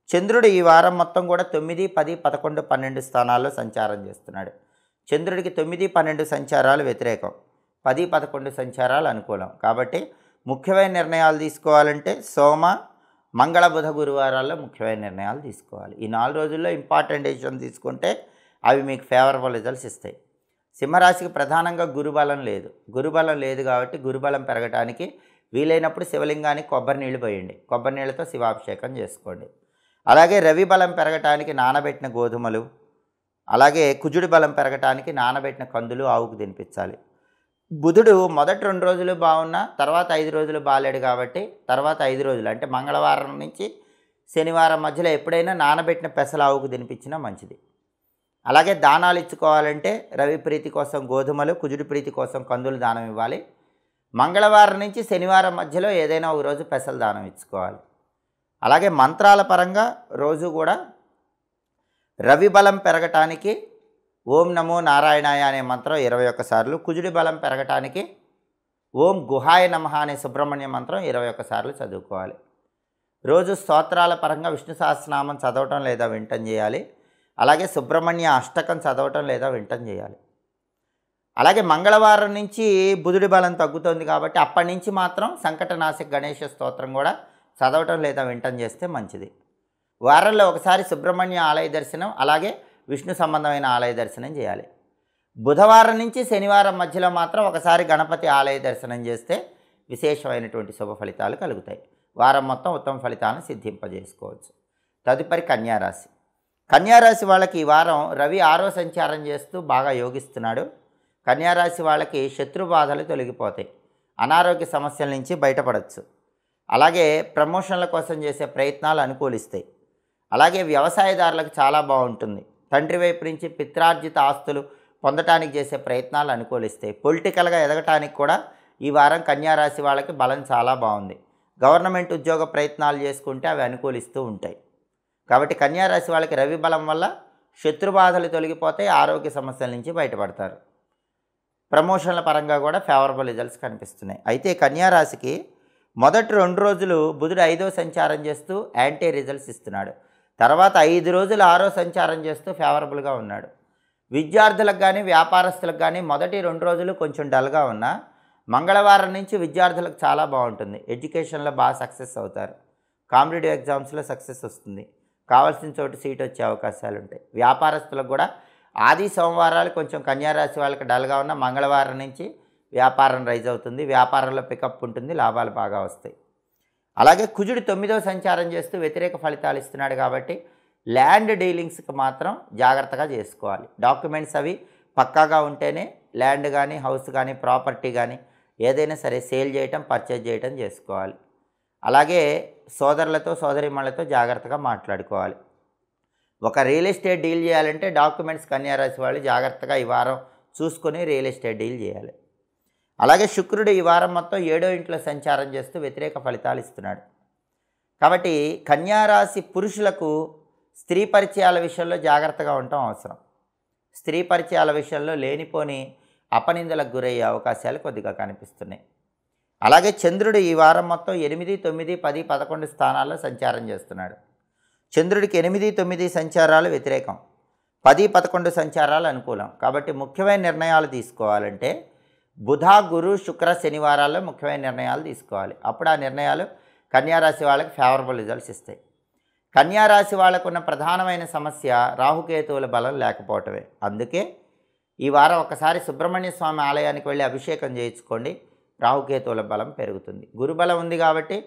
చంద్రుడు ఈ వారం మొత్తం కూడా 9, 10, 11, 12 స్థానాల్లో సంచారం చేస్తున్నాడు. చంద్రుడికి 9, 12 సంచారాలు వ్యతిరేకం, 10, 11 సంచారాలు అనుకూలం. కాబట్టి ముఖ్యమైన నిర్ణయాలు తీసుకోవాలంటే సోమ మంగళ బుధ గురువారాల్లో ముఖ్యమైన నిర్ణయాలు తీసుకోవాలి. ఈ 4 రోజుల్లో ఇంపార్టెంట్ డెసిషన్ తీసుకుంటే అవి మీకు ఫేవరబుల్ రిజల్ట్స్ ఇస్తాయి. సింహరాశికి ప్రధానంగా గురుబలం లేదు. గురుబలం లేదు కాబట్టి గురుబలం పెరగడానికి వీలైనప్పుడు శివలింగానికి కొబ్బరి నీళ్లు పోయండి. కొబ్బరి నీళ్ళతో శివాభిషేకం చేసుకోండి. అలాగే రవి బలం పెరగటానికి నానబెట్టిన గోధుమలు, అలాగే కుజుడి బలం పెరగటానికి నానబెట్టిన కందులు ఆవుకు తినిపించాలి. బుధుడు మొదటి 2 రోజులు బాగున్నా తర్వాత 5 రోజులు బాలేడు కాబట్టి తర్వాత 5 రోజులు అంటే మంగళవారం నుంచి శనివారం మధ్యలో ఎప్పుడైనా నానబెట్టిన పెసలు ఆవుకు తినిపించినా మంచిది. అలాగే దానాలు ఇచ్చుకోవాలంటే రవి ప్రీతి కోసం గోధుమలు, కుజుడి ప్రీతి కోసం కందులు దానం ఇవ్వాలి. మంగళవారం నుంచి శనివారం మధ్యలో ఏదైనా ఒక రోజు పెసలు దానం ఇచ్చుకోవాలి. అలాగే మంత్రాల పరంగా రోజు కూడా రవి బలం పెరగటానికి ఓం నమో నారాయణాయ అనే మంత్రం 21 సార్లు, కుజుడి బలం పెరగటానికి ఓం గుహాయ నమః అనే సుబ్రహ్మణ్య మంత్రం 21 సార్లు చదువుకోవాలి. రోజు స్తోత్రాల పరంగా విష్ణు సహస్రనామం చదవటం లేదా వింటం చేయాలి. అలాగే సుబ్రహ్మణ్య అష్టకం చదవటం లేదా వింటం చేయాలి. అలాగే మంగళవారం నుంచి బుధుడి బలం తగ్గుతుంది కాబట్టి అప్పటి నుంచి మాత్రం సంకటనాశక గణేష స్తోత్రం కూడా చదవటం లేదా వింటం చేస్తే మంచిది. వారంలో ఒకసారి సుబ్రహ్మణ్య ఆలయ దర్శనం, అలాగే విష్ణు సంబంధమైన ఆలయ దర్శనం చేయాలి. బుధవారం నుంచి శనివారం మధ్యలో మాత్రం ఒకసారి గణపతి ఆలయ దర్శనం చేస్తే విశేషమైనటువంటి శుభ ఫలితాలు కలుగుతాయి. వారం మొత్తం ఉత్తమ ఫలితాలను సిద్ధింపజేసుకోవచ్చు. తదుపరి కన్యారాశి. కన్యారాశి వాళ్ళకి ఈ వారం రవి 6వ సంచారం చేస్తూ బాగా యోగిస్తున్నాడు. కన్యారాశి వాళ్ళకి శత్రు బాధలు తొలగిపోతాయి, అనారోగ్య సమస్యల నుంచి బయటపడవచ్చు. అలాగే ప్రమోషన్ల కోసం చేసే ప్రయత్నాలు అనుకూలిస్తాయి. అలాగే వ్యవసాయదారులకు చాలా బాగుంటుంది. తండ్రి వైపు నుంచి పిత్రార్జిత ఆస్తులు పొందటానికి చేసే ప్రయత్నాలు అనుకూలిస్తాయి. పొలిటికల్గా ఎదగటానికి కూడా ఈ వారం కన్యారాశి వాళ్ళకి బలం చాలా బాగుంది. గవర్నమెంట్ ఉద్యోగ ప్రయత్నాలు చేసుకుంటే అవి అనుకూలిస్తూ ఉంటాయి. కాబట్టి కన్యారాశి వాళ్ళకి రవి బలం వల్ల శత్రుబాధలు తొలగిపోతాయి, ఆరోగ్య సమస్యల నుంచి బయటపడతారు. ప్రమోషన్ల పరంగా కూడా ఫేవరబుల్ రిజల్ట్స్ కనిపిస్తున్నాయి. అయితే కన్యారాశికి మొదటి 2 రోజులు బుధుడు 5వ సంచారం చేస్తూ యాంటీ రిజల్ట్స్ ఇస్తున్నాడు. తర్వాత 5 రోజులు 6వ సంచారం చేస్తూ ఫేవరబుల్గా ఉన్నాడు. విద్యార్థులకు కానీ వ్యాపారస్తులకు కానీ మొదటి 2 రోజులు కొంచెం డల్గా ఉన్నా మంగళవారం నుంచి విద్యార్థులకు చాలా బాగుంటుంది. ఎడ్యుకేషన్లో బాగా సక్సెస్ అవుతారు. కాంపిటేటివ్ ఎగ్జామ్స్లో సక్సెస్ వస్తుంది. కావాల్సిన చోటు సీట్ వచ్చే అవకాశాలు ఉంటాయి. వ్యాపారస్తులకు కూడా ఆది సోమవారాలు కొంచెం కన్యారాశి వాళ్ళకి డల్గా ఉన్న మంగళవారం నుంచి వ్యాపారం రైజ్ అవుతుంది. వ్యాపారంలో పికప్ ఉంటుంది, లాభాలు బాగా వస్తాయి. అలాగే కుజుడు 9వ సంచారం చేస్తూ వ్యతిరేక ఫలితాలు ఇస్తున్నాడు కాబట్టి ల్యాండ్ డీలింగ్స్కి మాత్రం జాగ్రత్తగా చేసుకోవాలి. డాక్యుమెంట్స్ అవి పక్కాగా ఉంటేనే ల్యాండ్ కానీ హౌస్ కానీ ప్రాపర్టీ కానీ ఏదైనా సరే సేల్ చేయటం పర్చేజ్ చేయటం చేసుకోవాలి. అలాగే సోదరులతో సోదరీమణులతో జాగ్రత్తగా మాట్లాడుకోవాలి. ఒక రియల్ ఎస్టేట్ డీల్ చేయాలంటే డాక్యుమెంట్స్ కన్యారాశి వాళ్ళు జాగ్రత్తగా ఈ వారం చూసుకొని రియల్ ఎస్టేట్ డీల్ చేయాలి. అలాగే శుక్రుడు ఈ వారం మొత్తం 7వ ఇంట్లో సంచారం చేస్తూ వ్యతిరేక ఫలితాలు ఇస్తున్నాడు. కాబట్టి కన్యారాశి పురుషులకు స్త్రీ పరిచయాల విషయంలో జాగ్రత్తగా ఉండటం అవసరం. స్త్రీ పరిచయాల విషయంలో లేనిపోని అపనిందలకు గురయ్యే అవకాశాలు కొద్దిగా కనిపిస్తున్నాయి. అలాగే చంద్రుడు ఈ వారం మొత్తం 8, 9, 10, 11 స్థానాల్లో సంచారం చేస్తున్నాడు. చంద్రుడికి 8, 9 సంచారాలు వ్యతిరేకం, 10, 11 సంచారాలు అనుకూలం. కాబట్టి ముఖ్యమైన నిర్ణయాలు తీసుకోవాలంటే బుధ, గురు, శుక్ర, శనివారాల్లో ముఖ్యమైన నిర్ణయాలు తీసుకోవాలి. అప్పుడు ఆ నిర్ణయాలు కన్యారాశి వాళ్ళకి ఫేవరబుల్ రిజల్ట్స్ ఇస్తాయి. కన్యారాశి వాళ్ళకున్న ప్రధానమైన సమస్య రాహుకేతువుల బలం లేకపోవటమే. అందుకే ఈ వారం ఒకసారి సుబ్రహ్మణ్య స్వామి ఆలయానికి వెళ్ళి అభిషేకం చేయించుకోండి, రాహుకేతువుల బలం పెరుగుతుంది. గురుబలం ఉంది కాబట్టి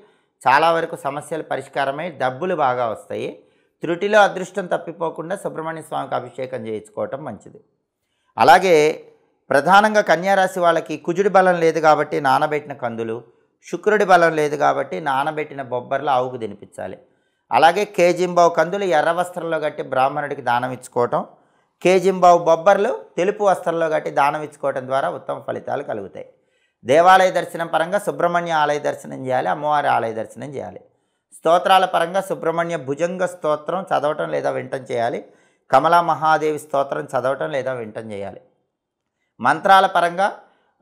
చాలా వరకు సమస్యలు పరిష్కారమై డబ్బులు బాగా వస్తాయి. త్రుటిలో అదృష్టం తప్పిపోకుండా సుబ్రహ్మణ్య స్వామికి అభిషేకం చేయించుకోవటం మంచిది. అలాగే ప్రధానంగా కన్యారాశి వాళ్ళకి కుజుడి బలం లేదు కాబట్టి నానబెట్టిన కందులు, శుక్రుడి బలం లేదు కాబట్టి నానబెట్టిన బొబ్బర్లు ఆవుకు తినిపించాలి. అలాగే కేజింబావు కందులు ఎర్ర వస్త్రంలో కట్టి బ్రాహ్మణుడికి దానం ఇచ్చుకోవటం, కేజింబావు బొబ్బర్లు తెలుపు వస్త్రంలో కట్టి దానం ఇచ్చుకోవటం ద్వారా ఉత్తమ ఫలితాలు కలుగుతాయి. దేవాలయ దర్శనం పరంగా సుబ్రహ్మణ్య ఆలయ దర్శనం చేయాలి, అమ్మవారి ఆలయ దర్శనం చేయాలి. స్తోత్రాల పరంగా సుబ్రహ్మణ్య భుజంగ స్తోత్రం చదవటం లేదా వింటం చేయాలి. కమలా మహాదేవి స్తోత్రం చదవటం లేదా వింటం చేయాలి. మంత్రాల పరంగా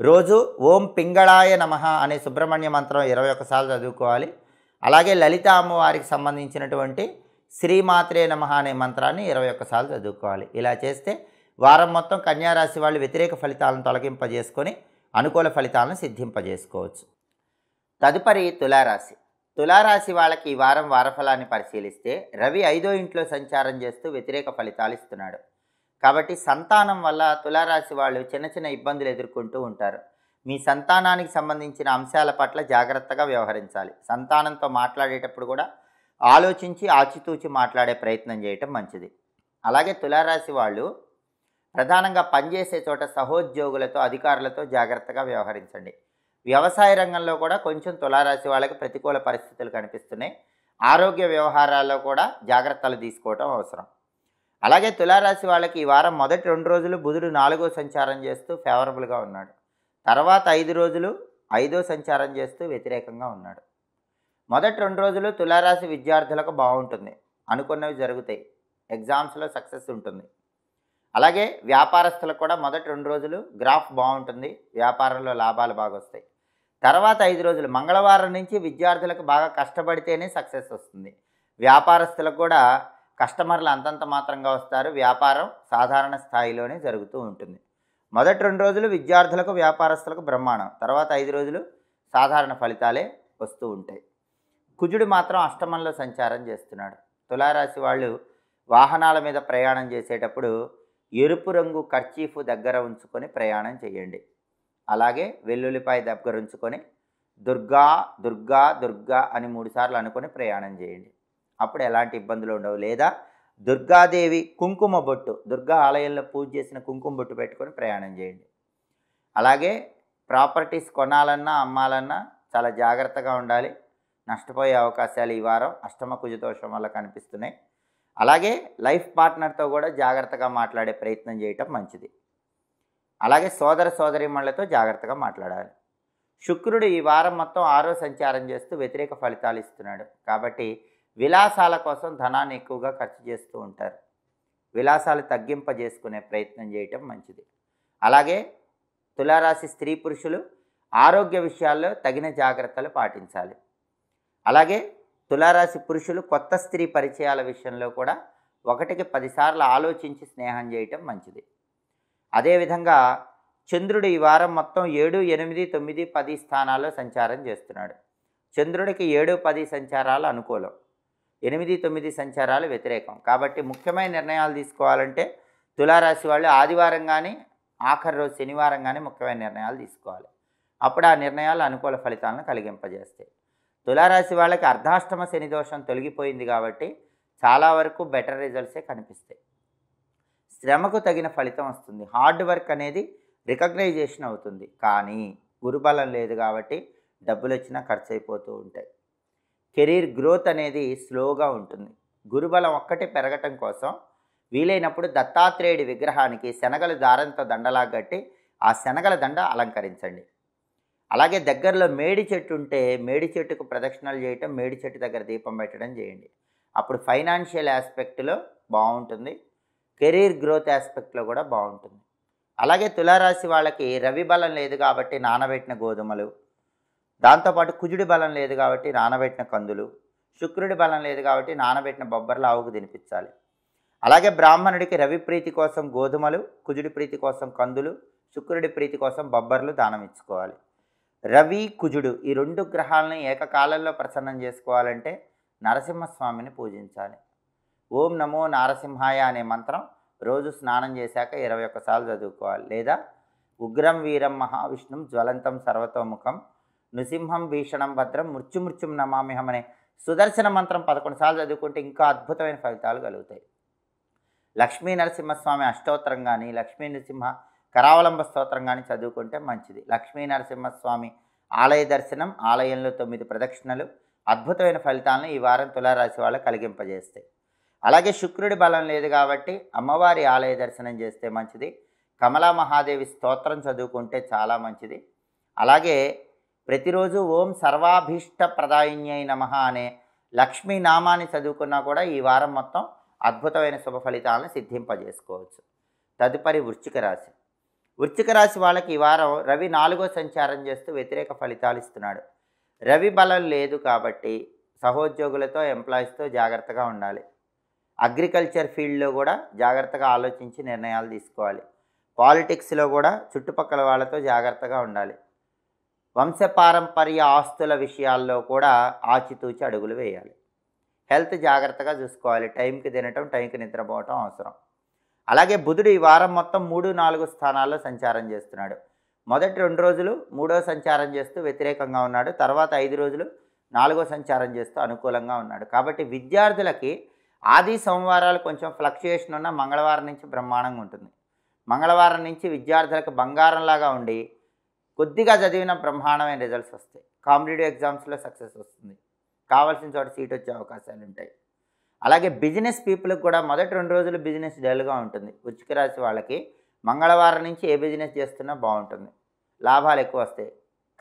రోజు ఓం పింగళాయ నమః అనే సుబ్రహ్మణ్య మంత్రం 21 సార్లు చదువుకోవాలి. అలాగే లలిత అమ్మవారికి సంబంధించినటువంటి శ్రీమాత్రే నమః అనే మంత్రాన్ని 21 సార్లు చదువుకోవాలి. ఇలా చేస్తే వారం మొత్తం కన్యారాశి వాళ్ళు వ్యతిరేక ఫలితాలను తొలగింపజేసుకొని అనుకూల ఫలితాలను సిద్ధింపజేసుకోవచ్చు. తదుపరి తులారాశి. తులారాశి వాళ్ళకి ఈ వారం వారఫలాన్ని పరిశీలిస్తే రవి 5వ ఇంట్లో సంచారం చేస్తూ వ్యతిరేక ఫలితాలు ఇస్తున్నాడు. కాబట్టి సంతానం వల్ల తులారాశి వాళ్ళు చిన్న చిన్న ఇబ్బందులు ఎదుర్కొంటూ ఉంటారు. మీ సంతానానికి సంబంధించిన అంశాల పట్ల జాగ్రత్తగా వ్యవహరించాలి. సంతానంతో మాట్లాడేటప్పుడు కూడా ఆలోచించి ఆచితూచి మాట్లాడే ప్రయత్నం చేయటం మంచిది. అలాగే తులారాశి వాళ్ళు ప్రధానంగా పనిచేసే చోట సహోద్యోగులతో అధికారులతో జాగ్రత్తగా వ్యవహరించండి. వ్యవసాయ రంగంలో కూడా కొంచెం తులారాశి వాళ్ళకి ప్రతికూల పరిస్థితులు కనిపిస్తున్నాయి. ఆరోగ్య వ్యవహారాల్లో కూడా జాగ్రత్తలు తీసుకోవటం అవసరం. అలాగే తులారాశి వాళ్ళకి ఈ వారం మొదటి 2 రోజులు బుధుడు 4వ సంచారం చేస్తూ ఫేవరబుల్గా ఉన్నాడు. తర్వాత 5 రోజులు 5వ సంచారం చేస్తూ వ్యతిరేకంగా ఉన్నాడు. మొదటి 2 రోజులు తులారాశి విద్యార్థులకు బాగుంటుంది, అనుకున్నవి జరుగుతాయి, ఎగ్జామ్స్లో సక్సెస్ ఉంటుంది. అలాగే వ్యాపారస్తులకు కూడా మొదటి 2 రోజులు గ్రాఫ్ బాగుంటుంది, వ్యాపారంలో లాభాలు బాగా వస్తాయి. తర్వాత 5 రోజులు మంగళవారం నుంచి విద్యార్థులకు బాగా కష్టపడితేనే సక్సెస్ వస్తుంది. వ్యాపారస్తులకు కూడా కస్టమర్లు అంతంత మాత్రంగా వస్తారు, వ్యాపారం సాధారణ స్థాయిలోనే జరుగుతూ ఉంటుంది. మొదటి 2 రోజులు విద్యార్థులకు వ్యాపారస్తులకు బ్రహ్మాండం, తర్వాత 5 రోజులు సాధారణ ఫలితాలే వస్తూ ఉంటాయి. కుజుడు మాత్రం అష్టమంలో సంచారం చేస్తున్నాడు. తులారాశి వాళ్ళు వాహనాల మీద ప్రయాణం చేసేటప్పుడు ఎరుపు రంగు కర్చీఫ్ దగ్గర ఉంచుకొని ప్రయాణం చేయండి. అలాగే వెల్లుల్లిపాయ దగ్గర ఉంచుకొని దుర్గా దుర్గా దుర్గా అని 3 సార్లు అనుకొని ప్రయాణం చేయండి. అప్పుడు ఎలాంటి ఇబ్బందులు ఉండవు. లేదా దుర్గాదేవి కుంకుమ బొట్టు, దుర్గా ఆలయంలో పూజ చేసిన కుంకుమ బొట్టు పెట్టుకొని ప్రయాణం చేయండి. అలాగే ప్రాపర్టీస్ కొనాలన్నా అమ్మాలన్నా చాలా జాగ్రత్తగా ఉండాలి. నష్టపోయే అవకాశాలు ఈ వారం అష్టమ కుజ దోషం వల్ల కనిపిస్తున్నాయి. అలాగే లైఫ్ పార్ట్నర్తో కూడా జాగ్రత్తగా మాట్లాడే ప్రయత్నం చేయటం మంచిది. అలాగే సోదర సోదరీమణులతో జాగ్రత్తగా మాట్లాడాలి. శుక్రుడు ఈ వారం మొత్తం 6వ సంచారం చేస్తూ వ్యతిరేక ఫలితాలు ఇస్తున్నాడు. కాబట్టి విలాసాల కోసం ధనాన్ని ఎక్కువగా ఖర్చు చేస్తూ ఉంటారు. విలాసాలు తగ్గింపజేసుకునే ప్రయత్నం చేయటం మంచిది. అలాగే తులారాశి స్త్రీ పురుషులు ఆరోగ్య విషయాల్లో తగిన జాగ్రత్తలు పాటించాలి. అలాగే తులారాశి పురుషులు కొత్త స్త్రీ పరిచయాల విషయంలో కూడా 1కి 10 సార్లు ఆలోచించి స్నేహం చేయటం మంచిది. అదేవిధంగా చంద్రుడు ఈ వారం మొత్తం 7, 8, 9, 10 స్థానాల్లో సంచారం చేస్తున్నాడు. చంద్రుడికి 7, 10 సంచారాలు అనుకూలం, 8, 9 సంచారాలు వ్యతిరేకం. కాబట్టి ముఖ్యమైన నిర్ణయాలు తీసుకోవాలంటే తులారాశి వాళ్ళు ఆదివారం కానీ ఆఖరి రోజు శనివారం కానీ ముఖ్యమైన నిర్ణయాలు తీసుకోవాలి. అప్పుడు ఆ నిర్ణయాలు అనుకూల ఫలితాలను కలిగింపజేస్తాయి. తులారాశి వాళ్ళకి అర్ధాష్టమ శని దోషం తొలగిపోయింది కాబట్టి చాలా వరకు బెటర్ రిజల్ట్సే కనిపిస్తాయి. శ్రమకు తగిన ఫలితం వస్తుంది. హార్డ్ వర్క్ అనేది రికగ్నైజేషన్ అవుతుంది. కానీ గురుబలం లేదు కాబట్టి డబ్బులు వచ్చినా ఖర్చు అయిపోతూ ఉంటాయి. కెరీర్ గ్రోత్ అనేది స్లోగా ఉంటుంది. గురుబలం ఒక్కటే పెరగటం కోసం వీలైనప్పుడు దత్తాత్రేయుడి విగ్రహానికి శనగల దారంతో దండలా కట్టి ఆ శనగల దండ అలంకరించండి. అలాగే దగ్గరలో మేడి చెట్టు ఉంటే మేడి చెట్టుకు ప్రదక్షిణలు చేయటం, మేడి చెట్టు దగ్గర దీపం పెట్టడం చేయండి. అప్పుడు ఫైనాన్షియల్ ఆస్పెక్ట్లో బాగుంటుంది, కెరీర్ గ్రోత్ ఆస్పెక్ట్లో కూడా బాగుంటుంది. అలాగే తులారాశి వాళ్ళకి రవి బలం లేదు కాబట్టి నానబెట్టిన గోధుమలు, దాంతోపాటు కుజుడి బలం లేదు కాబట్టి నానబెట్టిన కందులు, శుక్రుడి బలం లేదు కాబట్టి నానబెట్టిన బొబ్బర్లు ఆవుకు తినిపించాలి. అలాగే బ్రాహ్మణుడికి రవి ప్రీతి కోసం గోధుమలు, కుజుడి ప్రీతి కోసం కందులు, శుక్రుడి ప్రీతి కోసం బొబ్బర్లు దానం ఇచ్చుకోవాలి. రవి కుజుడు ఈ 2 గ్రహాలను ఏకకాలంలో ప్రసన్నం చేసుకోవాలంటే నరసింహస్వామిని పూజించాలి. ఓం నమో నారసింహాయ అనే మంత్రం రోజు స్నానం చేశాక 21 సార్లు చదువుకోవాలి. లేదా ఉగ్రం వీరం మహావిష్ణుం జ్వలంతం సర్వతోముఖం నృసింహం భీషణం భద్రం మృత్యుమృత్యుం నమామిహం అనే సుదర్శన మంత్రం 11 సార్లు చదువుకుంటే ఇంకా అద్భుతమైన ఫలితాలు కలుగుతాయి. లక్ష్మీ నరసింహస్వామి అష్టోత్తరం కానీ, లక్ష్మీ నరసింహ కరావలంబ స్తోత్రం కానీ చదువుకుంటే మంచిది. లక్ష్మీ నరసింహస్వామి ఆలయ దర్శనం, ఆలయంలో 9 ప్రదక్షిణలు అద్భుతమైన ఫలితాలను ఈ వారం తులారాశి వాళ్ళకు కలిగింపజేస్తాయి. అలాగే శుక్రుడి బలం లేదు కాబట్టి అమ్మవారి ఆలయ దర్శనం చేస్తే మంచిది. కమలా మహాదేవి స్తోత్రం చదువుకుంటే చాలా మంచిది. అలాగే ప్రతిరోజు ఓం సర్వాభీష్ట ప్రదాయిన్యై నమః అనే లక్ష్మీ నామాన్ని చదువుకున్నా కూడా ఈ వారం మొత్తం అద్భుతమైన శుభ ఫలితాలను సిద్ధింపజేసుకోవచ్చు. తదుపరి వృశ్చిక రాశి. వృశ్చిక రాశి వాళ్ళకి ఈ వారం రవి 4వ సంచారం చేస్తూ వ్యతిరేక ఫలితాలు ఇస్తున్నాడు. రవి బలం లేదు కాబట్టి సహోద్యోగులతో, ఎంప్లాయీస్తో జాగ్రత్తగా ఉండాలి. అగ్రికల్చర్ ఫీల్డ్లో కూడా జాగ్రత్తగా ఆలోచించి నిర్ణయాలు తీసుకోవాలి. పాలిటిక్స్లో కూడా చుట్టుపక్కల వాళ్ళతో జాగ్రత్తగా ఉండాలి. వంశపారంపర్య ఆస్తుల విషయాల్లో కూడా ఆచితూచి అడుగులు వేయాలి. హెల్త్ జాగ్రత్తగా చూసుకోవాలి. టైంకి తినటం, టైంకి నిద్రపోవటం అవసరం. అలాగే బుధుడు ఈ వారం మొత్తం 3, 4 స్థానాల్లో సంచారం చేస్తున్నాడు. మొదటి 2 రోజులు 3వ సంచారం చేస్తూ వ్యతిరేకంగా ఉన్నాడు. తర్వాత 5 రోజులు 4వ సంచారం చేస్తూ అనుకూలంగా ఉన్నాడు. కాబట్టి విద్యార్థులకి ఆది సోమవారాలు కొంచెం ఫ్లక్చుయేషన్ ఉన్న మంగళవారం నుంచి బ్రహ్మాండంగా ఉంటుంది. మంగళవారం నుంచి విద్యార్థులకు బంగారంలాగా ఉండి కొద్దిగా చదివిన బ్రహ్మాండమైన రిజల్ట్స్ వస్తాయి. కాంపిటేటివ్ ఎగ్జామ్స్లో సక్సెస్ వస్తుంది. కావాల్సిన చోట సీట్ వచ్చే అవకాశాలు ఉంటాయి. అలాగే బిజినెస్ పీపుల్కి కూడా మొదటి 2 రోజులు బిజినెస్ డల్గా ఉంటుంది. వృశ్చిక రాశి వాళ్ళకి మంగళవారం నుంచి ఏ బిజినెస్ చేస్తున్నా బాగుంటుంది. లాభాలు ఎక్కువ వస్తాయి,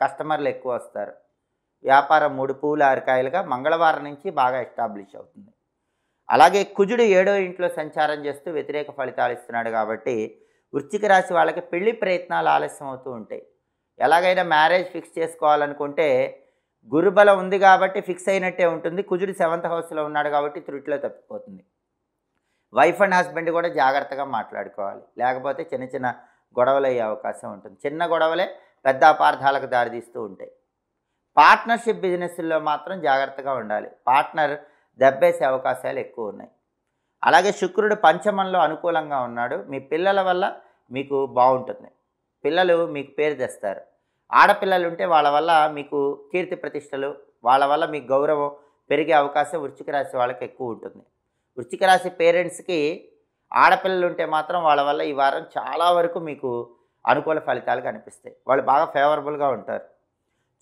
కస్టమర్లు ఎక్కువ వస్తారు. వ్యాపారం 3 పువ్వులు 6 కాయలుగా మంగళవారం నుంచి బాగా ఎస్టాబ్లిష్ అవుతుంది. అలాగే కుజుడు 7వ ఇంట్లో సంచారం చేస్తూ వ్యతిరేక ఫలితాలు ఇస్తున్నాడు కాబట్టి వృశ్చిక రాశి వాళ్ళకి పెళ్లి ప్రయత్నాలు ఆలస్యం అవుతూ ఉంటాయి. ఎలాగైనా మ్యారేజ్ ఫిక్స్ చేసుకోవాలనుకుంటే గురుబలం ఉంది కాబట్టి ఫిక్స్ అయినట్టే ఉంటుంది. కుజుడు 7th హౌస్లో ఉన్నాడు కాబట్టి త్రుటిలో తప్పిపోతుంది. వైఫ్ అండ్ హస్బెండ్ కూడా జాగ్రత్తగా మాట్లాడుకోవాలి. లేకపోతే చిన్న చిన్న గొడవలు అయ్యే అవకాశం ఉంటుంది. చిన్న గొడవలే పెద్ద అపార్థాలకు దారితీస్తూ ఉంటాయి. పార్ట్నర్షిప్ బిజినెస్లో మాత్రం జాగ్రత్తగా ఉండాలి. పార్ట్నర్ దెబ్బేసే అవకాశాలు ఎక్కువ ఉన్నాయి. అలాగే శుక్రుడు పంచమంలో అనుకూలంగా ఉన్నాడు. మీ పిల్లల వల్ల మీకు బాగుంటుంది. పిల్లలు మీకు పేరు తెస్తారు. ఆడపిల్లలు ఉంటే వాళ్ళ వల్ల మీకు కీర్తి ప్రతిష్టలు, వాళ్ళ వల్ల మీకు గౌరవం పెరిగే అవకాశం వృశ్చిక రాశి వాళ్ళకి ఎక్కువ ఉంటుంది. వృశ్చిక రాశి పేరెంట్స్కి ఆడపిల్లలు ఉంటే మాత్రం వాళ్ళ వల్ల ఈ వారం చాలా వరకు మీకు అనుకూల ఫలితాలు కనిపిస్తాయి. వాళ్ళు బాగా ఫేవరబుల్గా ఉంటారు.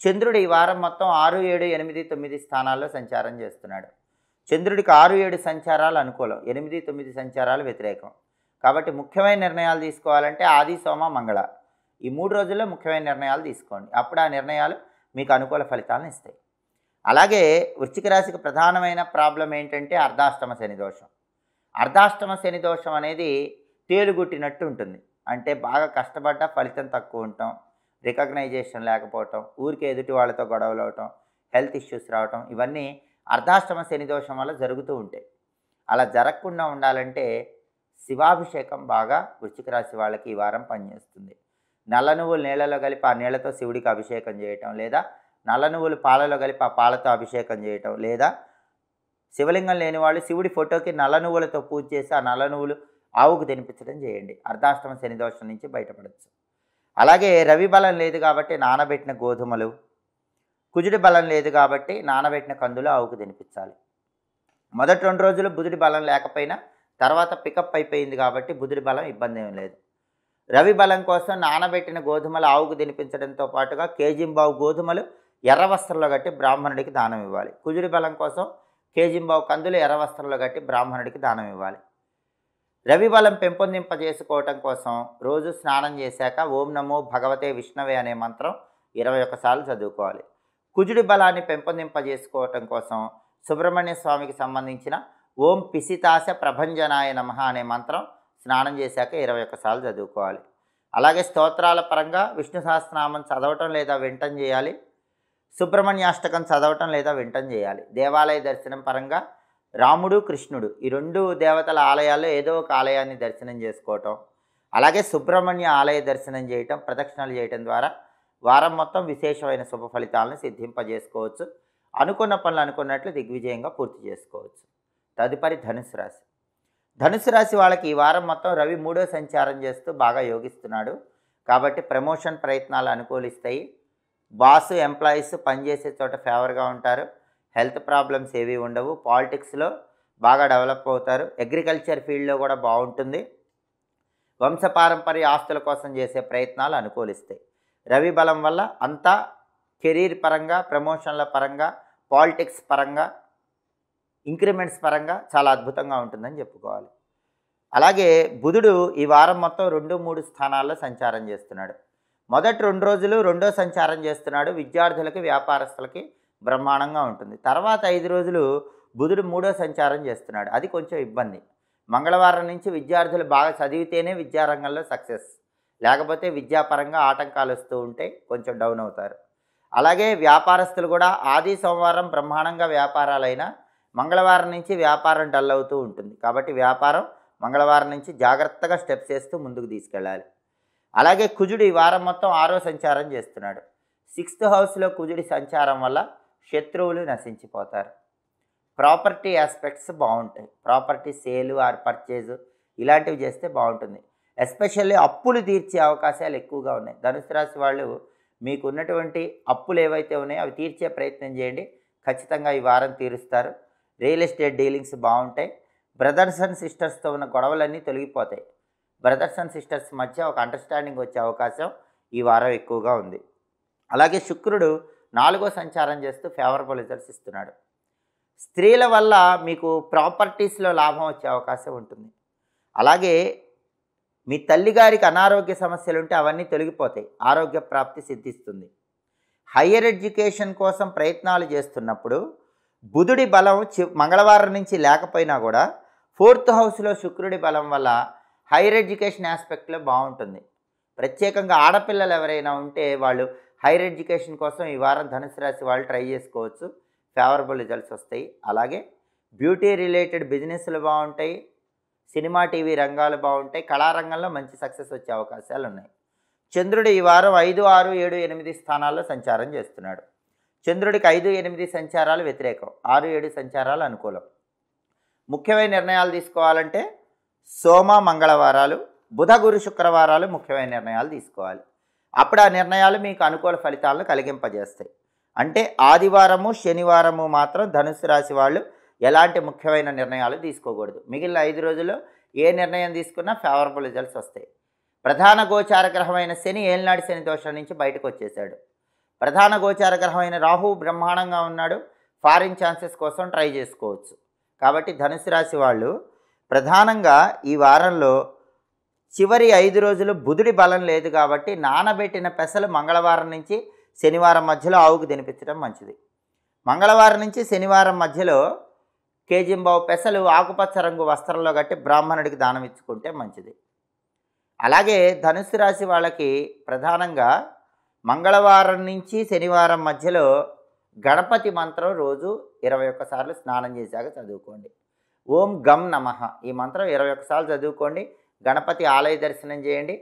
చంద్రుడు ఈ వారం మొత్తం 6, 7, 8, 9 స్థానాల్లో సంచారం చేస్తున్నాడు. చంద్రుడికి 6, 7 సంచారాలు అనుకూలం, 8, 9 సంచారాలు వ్యతిరేకం. కాబట్టి ముఖ్యమైన నిర్ణయాలు తీసుకోవాలంటే ఆది, సోమ, మంగళ ఈ 3 రోజుల్లో ముఖ్యమైన నిర్ణయాలు తీసుకోండి. అప్పుడు ఆ నిర్ణయాలు మీకు అనుకూల ఫలితాలను ఇస్తాయి. అలాగే వృశ్చిక రాశికి ప్రధానమైన ప్రాబ్లం ఏంటంటే అర్ధాష్టమ శని దోషం. అర్ధాష్టమ శని దోషం అనేది తేలుగుట్టినట్టు ఉంటుంది. అంటే బాగా కష్టపడ్డా ఫలితం తక్కువ ఉండటం, రికగ్నైజేషన్ లేకపోవటం, ఊరికే ఎదుటి వాళ్ళతో గొడవలు అవటం, హెల్త్ ఇష్యూస్ రావటం, ఇవన్నీ అర్ధాష్టమ శని దోషం వల్ల జరుగుతూ ఉంటాయి. అలా జరగకుండా ఉండాలంటే శివాభిషేకం బాగా వృశ్చిక రాశి వాళ్ళకి ఈ వారం పనిచేస్తుంది. నల్ల నువ్వులు నీళ్ళలో కలిపి ఆ నీళ్ళతో శివుడికి అభిషేకం చేయటం, లేదా నల్ల నువ్వులు పాలలో కలిపి ఆ పాలతో అభిషేకం చేయటం, లేదా శివలింగం లేని వాళ్ళు శివుడి ఫోటోకి నల్ల నువ్వులతో పూజ చేసి ఆ నల్ల నువ్వులు ఆవుకు తినిపించడం చేయండి. అర్ధాష్టమ శని దోషం నుంచి బయటపడవచ్చు. అలాగే రవి బలం లేదు కాబట్టి నానబెట్టిన గోధుమలు, కుజుడి బలం లేదు కాబట్టి నానబెట్టిన కందులు ఆవుకు తినిపించాలి. మొదటి 2 రోజులు బుధుడి బలం లేకపోయినా తర్వాత పికప్ అయిపోయింది కాబట్టి బుధుడి బలం ఇబ్బంది ఏం లేదు. రవి బలం కోసం నానబెట్టిన గోధుమలు ఆవుకు తినిపించడంతో పాటుగా కేజింబావు గోధుమలు ఎర్ర వస్త్రంలో కట్టి బ్రాహ్మణుడికి దానం ఇవ్వాలి. కుజుడి బలం కోసం కేజింబావు కందులు ఎర్ర వస్త్రంలో కట్టి బ్రాహ్మణుడికి దానం ఇవ్వాలి. రవి బలం పెంపొందింపజేసుకోవటం కోసం రోజు స్నానం చేశాక ఓం నమో భగవతే విష్ణవే అనే మంత్రం 21 సార్లు చదువుకోవాలి. కుజుడి బలాన్ని పెంపొందింపజేసుకోవటం కోసం సుబ్రహ్మణ్య స్వామికి సంబంధించిన ఓం పిసితాశ ప్రభంజనాయ నమః అనే మంత్రం స్నానం చేశాక 21 సార్లు చదువుకోవాలి. అలాగే స్తోత్రాల పరంగా విష్ణు సహస్రనామం చదవటం లేదా వింటం చేయాలి. సుబ్రహ్మణ్యాష్టకం చదవటం లేదా వింటం చేయాలి. దేవాలయ దర్శనం పరంగా రాముడు, కృష్ణుడు ఈ 2 దేవతల ఆలయాల్లో ఏదో ఒక ఆలయాన్ని దర్శనం చేసుకోవటం, అలాగే సుబ్రహ్మణ్య ఆలయ దర్శనం చేయటం, ప్రదక్షిణలు చేయటం ద్వారా వారం మొత్తం విశేషమైన శుభ ఫలితాలను సిద్ధింపజేసుకోవచ్చు. అనుకున్న పనులు అనుకున్నట్లు దిగ్విజయంగా పూర్తి చేసుకోవచ్చు. తదుపరి ధనుసు రాశి. ధనుసు రాశి వాళ్ళకి ఈ వారం మొత్తం రవి 3వ సంచారం చేస్తూ బాగా యోగిస్తున్నాడు. కాబట్టి ప్రమోషన్ ప్రయత్నాలు అనుకూలిస్తాయి. బాసు, ఎంప్లాయీస్ పనిచేసే చోట ఫేవర్గా ఉంటారు. హెల్త్ ప్రాబ్లమ్స్ ఏవి ఉండవు. పాలిటిక్స్లో బాగా డెవలప్ అవుతారు. అగ్రికల్చర్ ఫీల్డ్లో కూడా బాగుంటుంది. వంశపారంపర్య ఆస్తుల కోసం చేసే ప్రయత్నాలు అనుకూలిస్తాయి. రవి బలం వల్ల అంతా కెరీర్ పరంగా, ప్రమోషన్ల పరంగా, పాలిటిక్స్ పరంగా, ఇంక్రిమెంట్స్ పరంగా చాలా అద్భుతంగా ఉంటుందని చెప్పుకోవాలి. అలాగే బుధుడు ఈ వారం మొత్తం 2, 3 స్థానాల్లో సంచారం చేస్తున్నాడు. మొదటి 2 రోజులు 2వ సంచారం చేస్తున్నాడు. విద్యార్థులకి, వ్యాపారస్తులకి బ్రహ్మాండంగా ఉంటుంది. తర్వాత 5 రోజులు బుధుడు 3వ సంచారం చేస్తున్నాడు. అది కొంచెం ఇబ్బంది. మంగళవారం నుంచి విద్యార్థులు బాగా చదివితేనే విద్యారంగంలో సక్సెస్, లేకపోతే విద్యాపరంగా ఆటంకాలు వస్తూ ఉంటే కొంచెం డౌన్ అవుతారు. అలాగే వ్యాపారస్తులు కూడా ఆది సోమవారం బ్రహ్మాండంగా వ్యాపారాలైనా మంగళవారం నుంచి వ్యాపారం డల్ అవుతూ ఉంటుంది. కాబట్టి వ్యాపారం మంగళవారం నుంచి జాగ్రత్తగా స్టెప్స్ వేస్తూ ముందుకు తీసుకెళ్ళాలి. అలాగే కుజుడు ఈ వారం మొత్తం 6వ సంచారం చేస్తున్నాడు. 6th హౌస్లో కుజుడి సంచారం వల్ల శత్రువులు నశించిపోతారు. ప్రాపర్టీ ఆస్పెక్ట్స్ బాగుంటాయి. ప్రాపర్టీ సేలు ఆర్ పర్చేజ్ ఇలాంటివి చేస్తే బాగుంటుంది. ఎస్పెషల్లీ అప్పులు తీర్చే అవకాశాలు ఎక్కువగా ఉన్నాయి. ధనుసు రాశి వాళ్ళు మీకు ఉన్నటువంటి అప్పులు ఏవైతే ఉన్నాయో అవి తీర్చే ప్రయత్నం చేయండి. ఖచ్చితంగా ఈ వారం తీరుస్తారు. రియల్ ఎస్టేట్ డీలింగ్స్ బాగుంటాయి. బ్రదర్స్ అండ్ సిస్టర్స్తో ఉన్న గొడవలన్నీ తొలగిపోతాయి. బ్రదర్స్ అండ్ సిస్టర్స్ మధ్య ఒక అండర్స్టాండింగ్ వచ్చే అవకాశం ఈ వారం ఎక్కువగా ఉంది. అలాగే శుక్రుడు 4వ సంచారం చేస్తూ ఫేవరబుల్ రిజల్ట్స్ ఇస్తున్నాడు. స్త్రీల వల్ల మీకు ప్రాపర్టీస్లో లాభం వచ్చే అవకాశం ఉంటుంది. అలాగే మీ తల్లిగారికి అనారోగ్య సమస్యలు ఉంటే అవన్నీ తొలగిపోతాయి. ఆరోగ్య ప్రాప్తి సిద్ధిస్తుంది. హయ్యర్ ఎడ్యుకేషన్ కోసం ప్రయత్నాలు చేస్తున్నప్పుడు బుధుడి బలం మంగళవారం నుంచి లేకపోయినా కూడా 4th హౌస్లో శుక్రుడి బలం వల్ల హైయర్ ఎడ్యుకేషన్ ఆస్పెక్ట్లో బాగుంటుంది. ప్రత్యేకంగా ఆడపిల్లలు ఎవరైనా ఉంటే వాళ్ళు హైయర్ ఎడ్యుకేషన్ కోసం ఈ వారం ధనుసు రాశి వాళ్ళు ట్రై చేసుకోవచ్చు. ఫేవరబుల్ రిజల్ట్స్ వస్తాయి. అలాగే బ్యూటీ రిలేటెడ్ బిజినెస్లు బాగుంటాయి. సినిమా, టీవీ రంగాలు బాగుంటాయి. కళారంగంలో మంచి సక్సెస్ వచ్చే అవకాశాలు ఉన్నాయి. చంద్రుడు ఈ వారం 5, 6, 7, 8 స్థానాల్లో సంచారం చేస్తున్నాడు. చంద్రుడికి 5, 8 సంచారాలు వ్యతిరేకం, 6, 7 సంచారాలు అనుకూలం. ముఖ్యమైన నిర్ణయాలు తీసుకోవాలంటే సోమ, మంగళవారాలు, బుధ, గురు, శుక్రవారాలు ముఖ్యమైన నిర్ణయాలు తీసుకోవాలి. అప్పుడు ఆ నిర్ణయాలు మీకు అనుకూల ఫలితాలను కలిగింపజేస్తాయి. అంటే ఆదివారము, శనివారము మాత్రం ధనుసు రాశి వాళ్ళు ఎలాంటి ముఖ్యమైన నిర్ణయాలు తీసుకోకూడదు. మిగిలిన 5 రోజుల్లో ఏ నిర్ణయం తీసుకున్నా ఫేవరబుల్ రిజల్ట్స్ వస్తాయి. ప్రధాన గోచార గ్రహమైన శని ఏలినాటి శని దోషం నుంచి బయటకు వచ్చేసాడు. ప్రధాన గోచార గ్రహమైన రాహు బ్రహ్మాండంగా ఉన్నాడు. ఫారిన్ ఛాన్సెస్ కోసం ట్రై చేసుకోవచ్చు. కాబట్టి ధనుసు రాశి వాళ్ళు ప్రధానంగా ఈ వారంలో చివరి 5 రోజులు బుధుడి బలం లేదు కాబట్టి నానబెట్టిన పెసలు మంగళవారం నుంచి శనివారం మధ్యలో ఆవుకు తినిపించడం మంచిది. మంగళవారం నుంచి శనివారం మధ్యలో కేజింబావు పెసలు ఆకుపచ్చ రంగు వస్త్రంలో కట్టి బ్రాహ్మణుడికి దానం ఇచ్చుకుంటే మంచిది. అలాగే ధనుస్సు రాశి వాళ్ళకి ప్రధానంగా మంగళవారం నుంచి శనివారం మధ్యలో గణపతి మంత్రం రోజు 21 సార్లు స్నానం చేశాక చదువుకోండి. ఓం గం నమః ఈ మంత్రం 21 సార్లు చదువుకోండి. గణపతి ఆలయ దర్శనం చేయండి.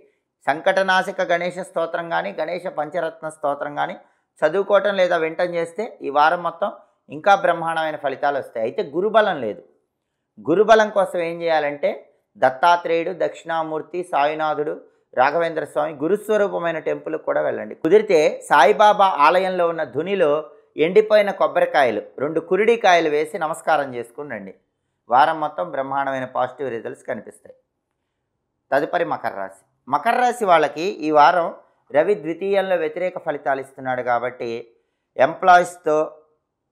సంకటనాశక గణేష స్తోత్రం కానీ గణేష పంచరత్న స్తోత్రం కానీ చదువుకోవటం లేదా వింటం చేస్తే ఈ వారం మొత్తం ఇంకా బ్రహ్మాండమైన ఫలితాలు వస్తాయి. అయితే గురుబలం లేదు. గురుబలం కోసం ఏం చేయాలంటే దత్తాత్రేయుడు, దక్షిణామూర్తి, సాయినాథుడు, రాఘవేంద్ర స్వామి గురుస్వరూపమైన టెంపుల్కి కూడా వెళ్ళండి. కుదిరితే సాయిబాబా ఆలయంలో ఉన్న ధునిలో ఎండిపోయిన కొబ్బరికాయలు 2 కురిడికాయలు వేసి నమస్కారం చేసుకుని రండి. వారం మొత్తం బ్రహ్మాండమైన పాజిటివ్ రిజల్ట్స్ కనిపిస్తాయి. తదుపరి మకర రాశి. మకర రాశి వాళ్ళకి ఈ వారం రవి ద్వితీయంలో వ్యతిరేక ఫలితాలు ఇస్తున్నాడు కాబట్టి ఎంప్లాయీస్తో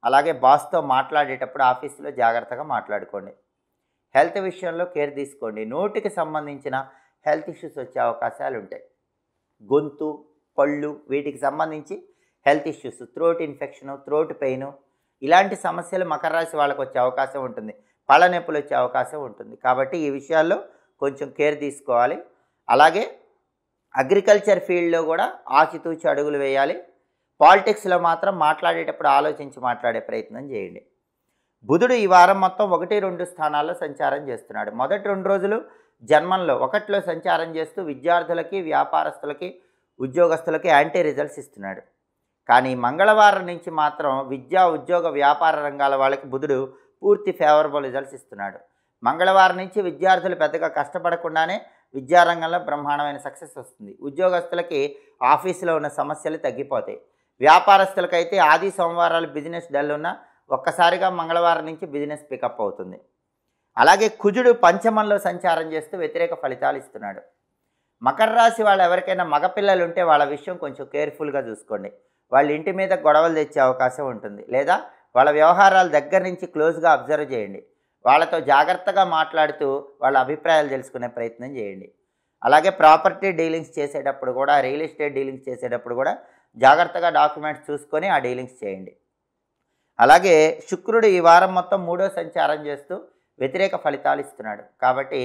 అలాగే బాస్తో మాట్లాడేటప్పుడు ఆఫీసులో జాగ్రత్తగా మాట్లాడుకోండి. హెల్త్ విషయంలో కేర్ తీసుకోండి. నోటికి సంబంధించిన హెల్త్ ఇష్యూస్ వచ్చే అవకాశాలు ఉంటాయి. గొంతు, పళ్ళు వీటికి సంబంధించి health issues, throat infection, throat pain ఇలాంటి సమస్యలు మకర రాశి వాళ్ళకు వచ్చే అవకాశం ఉంటుంది. పళ్ళ నొప్పులు వచ్చే అవకాశం ఉంటుంది. కాబట్టి ఈ విషయాల్లో కొంచెం కేర్ తీసుకోవాలి. అలాగే అగ్రికల్చర్ ఫీల్డ్లో కూడా ఆచితూచి అడుగులు వేయాలి. పాలిటిక్స్లో మాత్రం మాట్లాడేటప్పుడు ఆలోచించి మాట్లాడే ప్రయత్నం చేయండి. బుధుడు ఈ వారం మొత్తం 1-2 స్థానాల్లో సంచారం చేస్తున్నాడు. మొదటి 2 రోజులు జన్మంలో 1లో సంచారం చేస్తూ విద్యార్థులకి, వ్యాపారస్తులకి, ఉద్యోగస్తులకి యాంటీ రిజల్ట్స్ ఇస్తున్నాడు. కానీ మంగళవారం నుంచి మాత్రం విద్యా, ఉద్యోగ, వ్యాపార రంగాల వాళ్ళకి బుధుడు పూర్తి ఫేవరబుల్ రిజల్ట్స్ ఇస్తున్నాడు. మంగళవారం నుంచి విద్యార్థులు పెద్దగా కష్టపడకుండానే విద్యారంగంలో బ్రహ్మాండమైన సక్సెస్ వస్తుంది. ఉద్యోగస్తులకి ఆఫీసులో ఉన్న సమస్యలు తగ్గిపోతాయి. వ్యాపారస్తులకైతే ఆది సోమవారాలు బిజినెస్ డల్ ఉన్న ఒక్కసారిగా మంగళవారం నుంచి బిజినెస్ పికప్ అవుతుంది. అలాగే కుజుడు పంచమంలో సంచారం చేస్తూ వ్యతిరేక ఫలితాలు ఇస్తున్నాడు. మకర రాశి వాళ్ళు ఎవరికైనా మగపిల్లలు ఉంటే వాళ్ళ విషయం కొంచెం కేర్ఫుల్గా చూసుకోండి. వాళ్ళ ఇంటి మీద గొడవలు తెచ్చే అవకాశం ఉంటుంది. లేదా వాళ్ళ వ్యవహారాల దగ్గర నుంచి క్లోజ్గా అబ్జర్వ్ చేయండి. వాళ్ళతో జాగ్రత్తగా మాట్లాడుతూ వాళ్ళ అభిప్రాయాలు తెలుసుకునే ప్రయత్నం చేయండి. అలాగే ప్రాపర్టీ డీలింగ్స్ చేసేటప్పుడు కూడా, రియల్ ఎస్టేట్ డీలింగ్స్ చేసేటప్పుడు కూడా జాగ్రత్తగా డాక్యుమెంట్స్ చూసుకొని ఆ డీలింగ్స్ చేయండి. అలాగే శుక్రుడు ఈ వారం మొత్తం 3వ సంచారం చేస్తూ వ్యతిరేక ఫలితాలు ఇస్తున్నాడు. కాబట్టి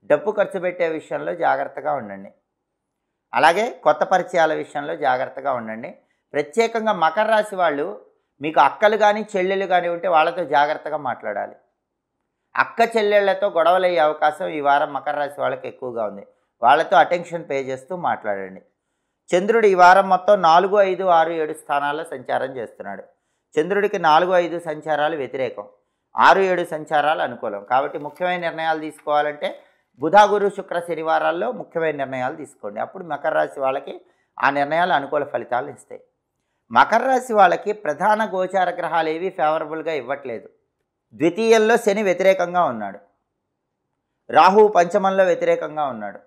డబ్బు ఖర్చు పెట్టే విషయంలో జాగ్రత్తగా ఉండండి. అలాగే కొత్త పరిచయాల విషయంలో జాగ్రత్తగా ఉండండి. ప్రత్యేకంగా మకర రాశి వాళ్ళు మీకు అక్కలు కానీ చెల్లెళ్ళు కానీ ఉంటే వాళ్ళతో జాగ్రత్తగా మాట్లాడాలి. అక్క చెల్లెళ్లతో గొడవలయ్యే అవకాశం ఈ వారం మకర రాశి వాళ్ళకి ఎక్కువగా ఉంది. వాళ్ళతో అటెన్షన్ పే చేస్తూ మాట్లాడండి. చంద్రుడు ఈ వారం మొత్తం 4, 5, 6, 7 స్థానాల్లో సంచారం చేస్తున్నాడు. చంద్రుడికి 4, 5 సంచారాలు వ్యతిరేకం, 6, 7 సంచారాలు అనుకూలం. కాబట్టి ముఖ్యమైన నిర్ణయాలు తీసుకోవాలంటే బుధ, గురు, శుక్ర, శనివారాల్లో ముఖ్యమైన నిర్ణయాలు తీసుకోండి. అప్పుడు మకర రాశి వాళ్ళకి ఆ నిర్ణయాలు అనుకూల ఫలితాలు ఇస్తాయి. మకర రాశి వాళ్ళకి ప్రధాన గోచార గ్రహాలు ఏవి ఫేవరబుల్గా ఇవ్వట్లేదు. ద్వితీయంలో శని వ్యతిరేకంగా ఉన్నాడు. రాహువు పంచమంలో వ్యతిరేకంగా ఉన్నాడు.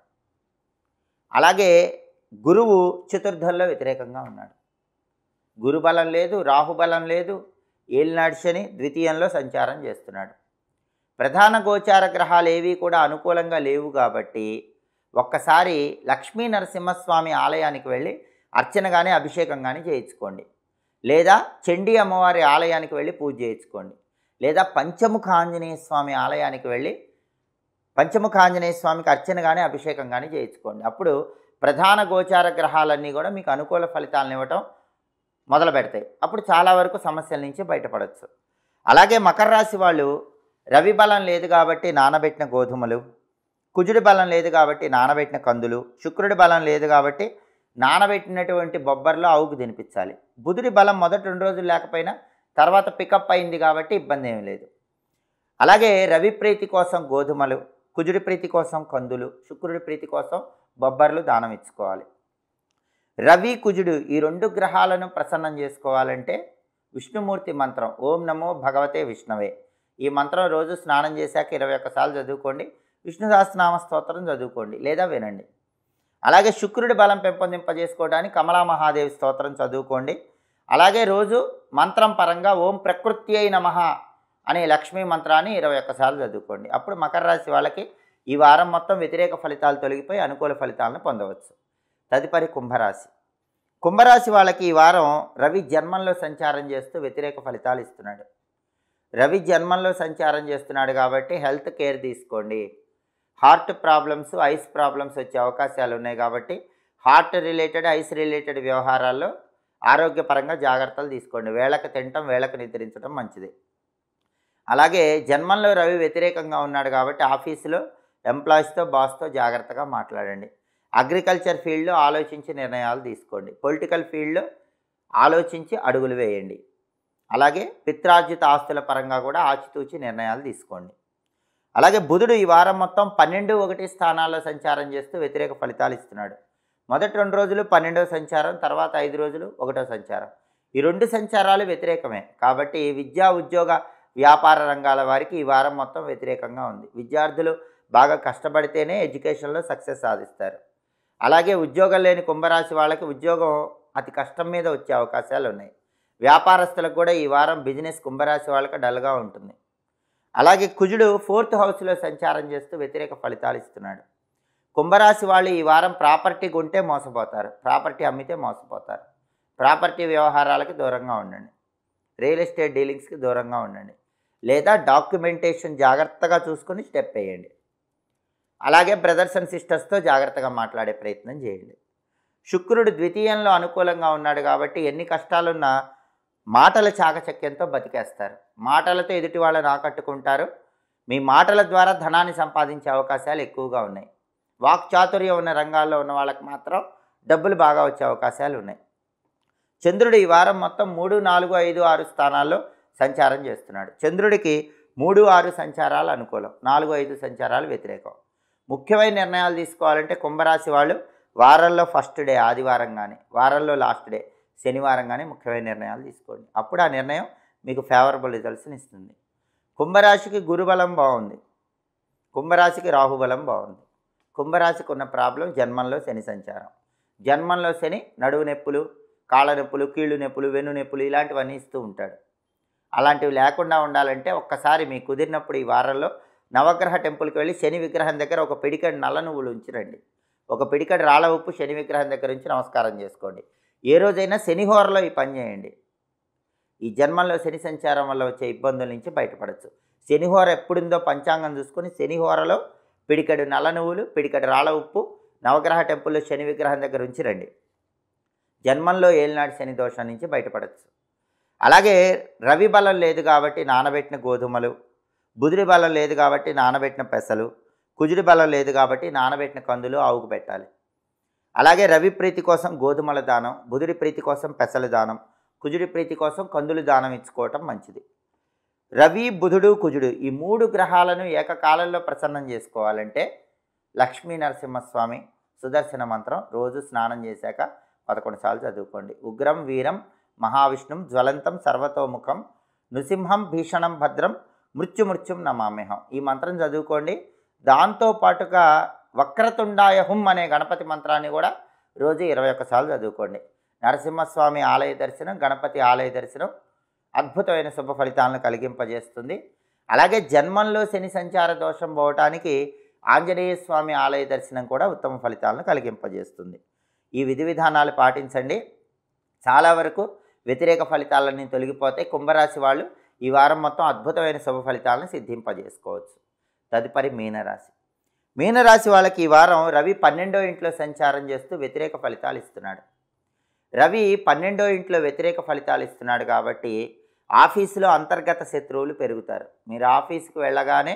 అలాగే గురువు చతుర్థంలో వ్యతిరేకంగా ఉన్నాడు. గురుబలం లేదు, రాహుబలం లేదు. ఏలినాడు శని ద్వితీయంలో సంచారం చేస్తున్నాడు. ప్రధాన గోచార గ్రహాలు ఏవి కూడా అనుకూలంగా లేవు కాబట్టి ఒక్కసారి లక్ష్మీ నరసింహస్వామి ఆలయానికి వెళ్ళి అర్చన కానీ అభిషేకం కానీ చేయించుకోండి. లేదా చండీ అమ్మవారి ఆలయానికి వెళ్ళి పూజ చేయించుకోండి. లేదా పంచముఖ ఆంజనేయ స్వామి ఆలయానికి వెళ్ళి పంచముఖ ఆంజనేయ స్వామికి అర్చన కానీ అభిషేకం కానీ చేయించుకోండి. అప్పుడు ప్రధాన గోచార గ్రహాలన్నీ కూడా మీకు అనుకూల ఫలితాలను ఇవ్వటం మొదలు పెడతాయి. అప్పుడు చాలా వరకు సమస్యల నుంచి బయటపడవచ్చు. అలాగే మకర రాశి వాళ్ళు రవి బలం లేదు కాబట్టి నానబెట్టిన గోధుమలు, కుజుడి బలం లేదు కాబట్టి నానబెట్టిన కందులు, శుక్రుడి బలం లేదు కాబట్టి నానబెట్టినటువంటి బొబ్బర్లో ఆవుకు తినిపించాలి. బుధుడి బలం మొదటి 2 రోజులు లేకపోయినా తర్వాత పికప్ అయింది కాబట్టి ఇబ్బంది ఏమీ లేదు. అలాగే రవి ప్రీతి కోసం గోధుమలు, కుజుడి ప్రీతి కోసం కందులు, శుక్రుడి ప్రీతి కోసం బొబ్బర్లు దానం ఇచ్చుకోవాలి. రవి, కుజుడు ఈ 2 గ్రహాలను ప్రసన్నం చేసుకోవాలంటే విష్ణుమూర్తి మంత్రం ఓం నమో భగవతే విష్ణవే ఈ మంత్రం రోజు స్నానం చేశాక 21 సార్లు చదువుకోండి. విష్ణు సహస్రనామ స్తోత్రం చదువుకోండి లేదా వినండి. అలాగే శుక్రుడి బలం పెంపొందింపజేసుకోవడానికి కమలా మహాదేవి స్తోత్రం చదువుకోండి. అలాగే రోజు మంత్రం పరంగా ఓం ప్రకృత్యై నమః అనే లక్ష్మీ మంత్రాన్ని 21 సార్లు చదువుకోండి. అప్పుడు మకర రాశి వాళ్ళకి ఈ వారం మొత్తం వ్యతిరేక ఫలితాలు తొలగిపోయి అనుకూల ఫలితాలను పొందవచ్చు. తదుపరి కుంభరాశి. కుంభరాశి వాళ్ళకి ఈ వారం రవి జన్మంలో సంచారం చేస్తూ వ్యతిరేక ఫలితాలు ఇస్తున్నాడు. రవి జన్మంలో సంచారం చేస్తున్నాడు కాబట్టి హెల్త్ కేర్ తీసుకోండి. హార్ట్ ప్రాబ్లమ్స్, ఐస్ ప్రాబ్లమ్స్ వచ్చే అవకాశాలు ఉన్నాయి కాబట్టి హార్ట్ రిలేటెడ్, ఐస్ రిలేటెడ్ వ్యవహారాల్లో ఆరోగ్యపరంగా జాగ్రత్తలు తీసుకోండి. వేళకు తినటం, వేళకు నిద్రించడం మంచిది. అలాగే జన్మంలో రవి వ్యతిరేకంగా ఉన్నాడు కాబట్టి ఆఫీసులో ఎంప్లాయీస్తో, బాస్తో జాగ్రత్తగా మాట్లాడండి. అగ్రికల్చర్ ఫీల్డ్లో ఆలోచించి నిర్ణయాలు తీసుకోండి. పొలిటికల్ ఫీల్డ్లో ఆలోచించి అడుగులు వేయండి. అలాగే పిత్రార్జిత ఆస్తుల పరంగా కూడా ఆచితూచి నిర్ణయాలు తీసుకోండి. అలాగే బుధుడు ఈ వారం మొత్తం 12, 1 స్థానాల్లో సంచారం చేస్తూ వ్యతిరేక ఫలితాలు ఇస్తున్నాడు. మొదటి 2 రోజులు 12వ సంచారం, తర్వాత 5 రోజులు 1వ సంచారం. ఈ 2 సంచారాలు వ్యతిరేకమే కాబట్టి విద్యా, ఉద్యోగ, వ్యాపార రంగాల వారికి ఈ వారం మొత్తం వ్యతిరేకంగా ఉంది. విద్యార్థులు బాగా కష్టపడితేనే ఎడ్యుకేషన్లో సక్సెస్ సాధిస్తారు. అలాగే ఉద్యోగం లేని కుంభరాశి వాళ్ళకి ఉద్యోగం అతి కష్టం మీద వచ్చే అవకాశాలు ఉన్నాయి. వ్యాపారస్తులకు కూడా ఈ వారం బిజినెస్ కుంభరాశి వాళ్ళకి డల్గా ఉంటుంది. అలాగే కుజుడు 4th హౌస్లో సంచారం చేస్తూ వ్యతిరేక ఫలితాలు ఇస్తున్నాడు. కుంభరాశి వాళ్ళు ఈ వారం ప్రాపర్టీ కొంటే మోసపోతారు, ప్రాపర్టీ అమ్మితే మోసపోతారు. ప్రాపర్టీ వ్యవహారాలకి దూరంగా ఉండండి. రియల్ ఎస్టేట్ డీలింగ్స్కి దూరంగా ఉండండి. లేదా డాక్యుమెంటేషన్ జాగ్రత్తగా చూసుకొని స్టెప్ వేయండి. అలాగే బ్రదర్స్ అండ్ సిస్టర్స్తో జాగ్రత్తగా మాట్లాడే ప్రయత్నం చేయండి. శుక్రుడు ద్వితీయంలో అనుకూలంగా ఉన్నాడు కాబట్టి ఎన్ని కష్టాలున్నా మాటల చాకచక్యంతో బతికేస్తారు. మాటలతో ఎదుటి వాళ్ళని ఆకట్టుకుంటారు. మీ మాటల ద్వారా ధనాన్ని సంపాదించే అవకాశాలు ఎక్కువగా ఉన్నాయి. వాక్చాతుర్యం ఉన్న రంగాల్లో ఉన్న వాళ్ళకి మాత్రం డబ్బులు బాగా వచ్చే అవకాశాలు ఉన్నాయి. చంద్రుడు ఈ వారం మొత్తం 3, 4, 5, 6 స్థానాల్లో సంచారం చేస్తున్నాడు. చంద్రుడికి 3, 6 సంచారాలు అనుకూలం, 4, 5 సంచారాలు వ్యతిరేకం. ముఖ్యమైన నిర్ణయాలు తీసుకోవాలంటే కుంభరాశి వాళ్ళు వారంలో ఫస్ట్ డే ఆదివారం కానీ, వారంలో లాస్ట్ డే శనివారం కానీ ముఖ్యమైన నిర్ణయాలు తీసుకోండి. అప్పుడు ఆ నిర్ణయం మీకు ఫేవరబుల్ రిజల్ట్స్ని ఇస్తుంది. కుంభరాశికి గురుబలం బాగుంది, కుంభరాశికి రాహుబలం బాగుంది. కుంభరాశికి ఉన్న ప్రాబ్లం జన్మంలో శని సంచారం. జన్మంలో శని నడువు నొప్పులు, కాళ్ళ నొప్పులు, కీళ్ళు నొప్పులు, వెన్ను నొప్పులు ఇలాంటివన్నీ ఇస్తూ ఉంటాడు. అలాంటివి లేకుండా ఉండాలంటే ఒక్కసారి మీకు కుదిరినప్పుడు ఈ వారంలో నవగ్రహ టెంపుల్కి వెళ్ళి శని విగ్రహం దగ్గర ఒక పిడికెడు నల్ల నువ్వులు ఉంచిరండి. ఒక పిడికెడు రాళ్ళ ఉప్పు శని విగ్రహం దగ్గర ఉంచి నమస్కారం చేసుకోండి. ఏ రోజైనా శనిహోరలో ఈ పని చేయండి. ఈ జన్మంలో శని సంచారం వల్ల వచ్చే ఇబ్బందుల నుంచి బయటపడవచ్చు. శనిహోర ఎప్పుడుందో పంచాంగం చూసుకొని శనిహోరలో పిడికెడు నల్ల నువ్వులు, పిడికెడు రాళ్ళ ఉప్పు నవగ్రహ టెంపుల్లో శని విగ్రహం దగ్గర ఉంచి రండి. జన్మంలో ఏలినాటి శని దోషం నుంచి బయటపడవచ్చు. అలాగే రవి బలం లేదు కాబట్టి నానబెట్టిన గోధుమలు, బుధుడి బలం లేదు కాబట్టి నానబెట్టిన పెసలు, కుజుడి బలం లేదు కాబట్టి నానబెట్టిన కందులు ఆవుకు పెట్టాలి. అలాగే రవి ప్రీతి కోసం గోధుమల దానం, బుధుడి ప్రీతి కోసం పెసల దానం, కుజుడి ప్రీతి కోసం కందులు దానం ఇచ్చుకోవటం మంచిది. రవి, బుధుడు, కుజుడు ఈ 3 గ్రహాలను ఏకకాలంలో ప్రసన్నం చేసుకోవాలంటే లక్ష్మీ నరసింహస్వామి సుదర్శన మంత్రం రోజు స్నానం చేశాక 11 సార్లు చదువుకోండి. ఉగ్రం వీరం మహావిష్ణుం జ్వలంతం సర్వతోముఖం నృసింహం భీషణం భద్రం మృత్యుమృత్యుం నమామ్యహం ఈ మంత్రం చదువుకోండి. దాంతోపాటుగా వక్రతుండాయ హుం అనే గణపతి మంత్రాన్ని కూడా రోజు 21 సార్లు చదువుకోండి. నరసింహస్వామి ఆలయ దర్శనం, గణపతి ఆలయ దర్శనం అద్భుతమైన శుభ ఫలితాలను కలిగింపజేస్తుంది. అలాగే జన్మంలో శని సంచార దోషం పోవటానికి ఆంజనేయ స్వామి ఆలయ దర్శనం కూడా ఉత్తమ ఫలితాలను కలిగింపజేస్తుంది. ఈ విధి విధానాలు పాటించండి. చాలా వరకు వ్యతిరేక ఫలితాలన్నీ తొలగిపోతే కుంభరాశి వాళ్ళు ఈ వారం మొత్తం అద్భుతమైన శుభ ఫలితాలను సిద్ధింపజేసుకోవచ్చు. తదుపరి మీనరాశి. మీనరాశి వాళ్ళకి ఈ వారం రవి 12వ ఇంట్లో సంచారం చేస్తూ వ్యతిరేక ఫలితాలు ఇస్తున్నాడు. రవి 12వ ఇంట్లో వ్యతిరేక ఫలితాలు ఇస్తున్నాడు కాబట్టి ఆఫీసులో అంతర్గత శత్రువులు పెరుగుతారు. మీరు ఆఫీస్కి వెళ్ళగానే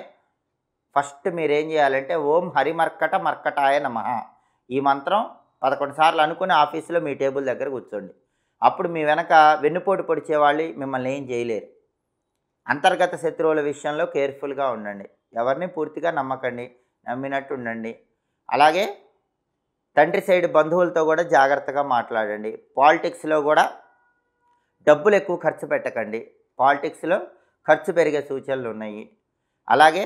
ఫస్ట్ మీరేం చేయాలంటే ఓం హరిమర్కట మర్కటాయ నమః ఈ మంత్రం 11 సార్లు అనుకుని ఆఫీసులో మీ టేబుల్ దగ్గర కూర్చోండి. అప్పుడు మీ వెనక వెన్నుపోటు పొడిచేవాళ్ళు మిమ్మల్ని ఏం చేయలేరు. అంతర్గత శత్రువుల విషయంలో కేర్ఫుల్గా ఉండండి. ఎవరిని పూర్తిగా నమ్మకండి, నమ్మినట్టు ఉండండి. అలాగే తండ్రి సైడ్ బంధువులతో కూడా జాగ్రత్తగా మాట్లాడండి. పాలిటిక్స్లో కూడా డబ్బులు ఎక్కువ ఖర్చు పెట్టకండి. పాలిటిక్స్లో ఖర్చు పెరిగే సూచనలు ఉన్నాయి. అలాగే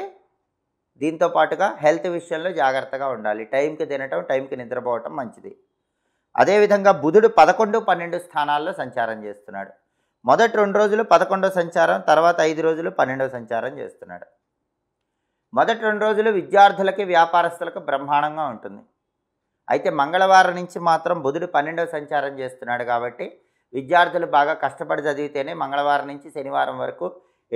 దీంతో పాటుగా హెల్త్ విషయంలో జాగ్రత్తగా ఉండాలి. టైంకి తినటం, టైంకి నిద్రపోవటం మంచిది. అదేవిధంగా బుధుడు 11, 12 స్థానాల్లో సంచారం చేస్తున్నాడు. మొదటి 2 రోజులు 11వ సంచారం, తర్వాత 5 రోజులు 12వ సంచారం చేస్తున్నాడు. మొదటి 2 రోజులు విద్యార్థులకి వ్యాపారస్తులకు బ్రహ్మాండంగా ఉంటుంది. అయితే మంగళవారం నుంచి మాత్రం బుధుడు 12వ సంచారం చేస్తున్నాడు కాబట్టి విద్యార్థులు బాగా కష్టపడి చదివితేనే మంగళవారం నుంచి శనివారం వరకు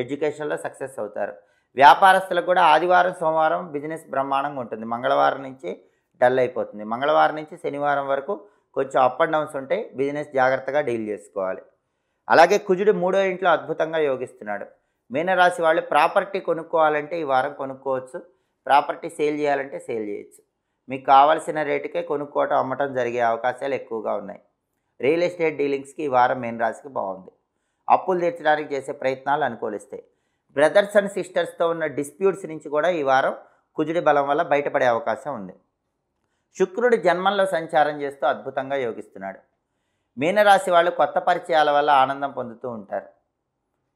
ఎడ్యుకేషన్లో సక్సెస్ అవుతారు. వ్యాపారస్తులకు కూడా ఆదివారం సోమవారం బిజినెస్ బ్రహ్మాండంగా ఉంటుంది. మంగళవారం నుంచి డల్ అయిపోతుంది. మంగళవారం నుంచి శనివారం వరకు కొంచెం అప్ అండ్ డౌన్స్ ఉంటాయి. బిజినెస్ జాగ్రత్తగా డీల్ చేసుకోవాలి. అలాగే కుజుడు 3వ ఇంట్లో అద్భుతంగా యోగిస్తున్నాడు. మీనరాశి వాళ్ళు ప్రాపర్టీ కొనుక్కోవాలంటే ఈ వారం కొనుక్కోవచ్చు. ప్రాపర్టీ సేల్ చేయాలంటే సేల్ చేయొచ్చు. మీకు కావాల్సిన రేటుకే కొనుక్కోవటం అమ్మటం జరిగే అవకాశాలు ఎక్కువగా ఉన్నాయి. రియల్ ఎస్టేట్ డీలింగ్స్కి ఈ వారం మీనరాశికి బాగుంది. అప్పులు తీర్చడానికి చేసే ప్రయత్నాలు అనుకూలిస్తాయి. బ్రదర్స్ అండ్ సిస్టర్స్తో ఉన్న డిస్ప్యూట్స్ నుంచి కూడా ఈ వారం కుజుడి బలం వల్ల బయటపడే అవకాశం ఉంది. శుక్రుడు జన్మంలో సంచారం చేస్తూ అద్భుతంగా యోగిస్తున్నాడు. మీనరాశి వాళ్ళు కొత్త పరిచయాల వల్ల ఆనందం పొందుతూ ఉంటారు.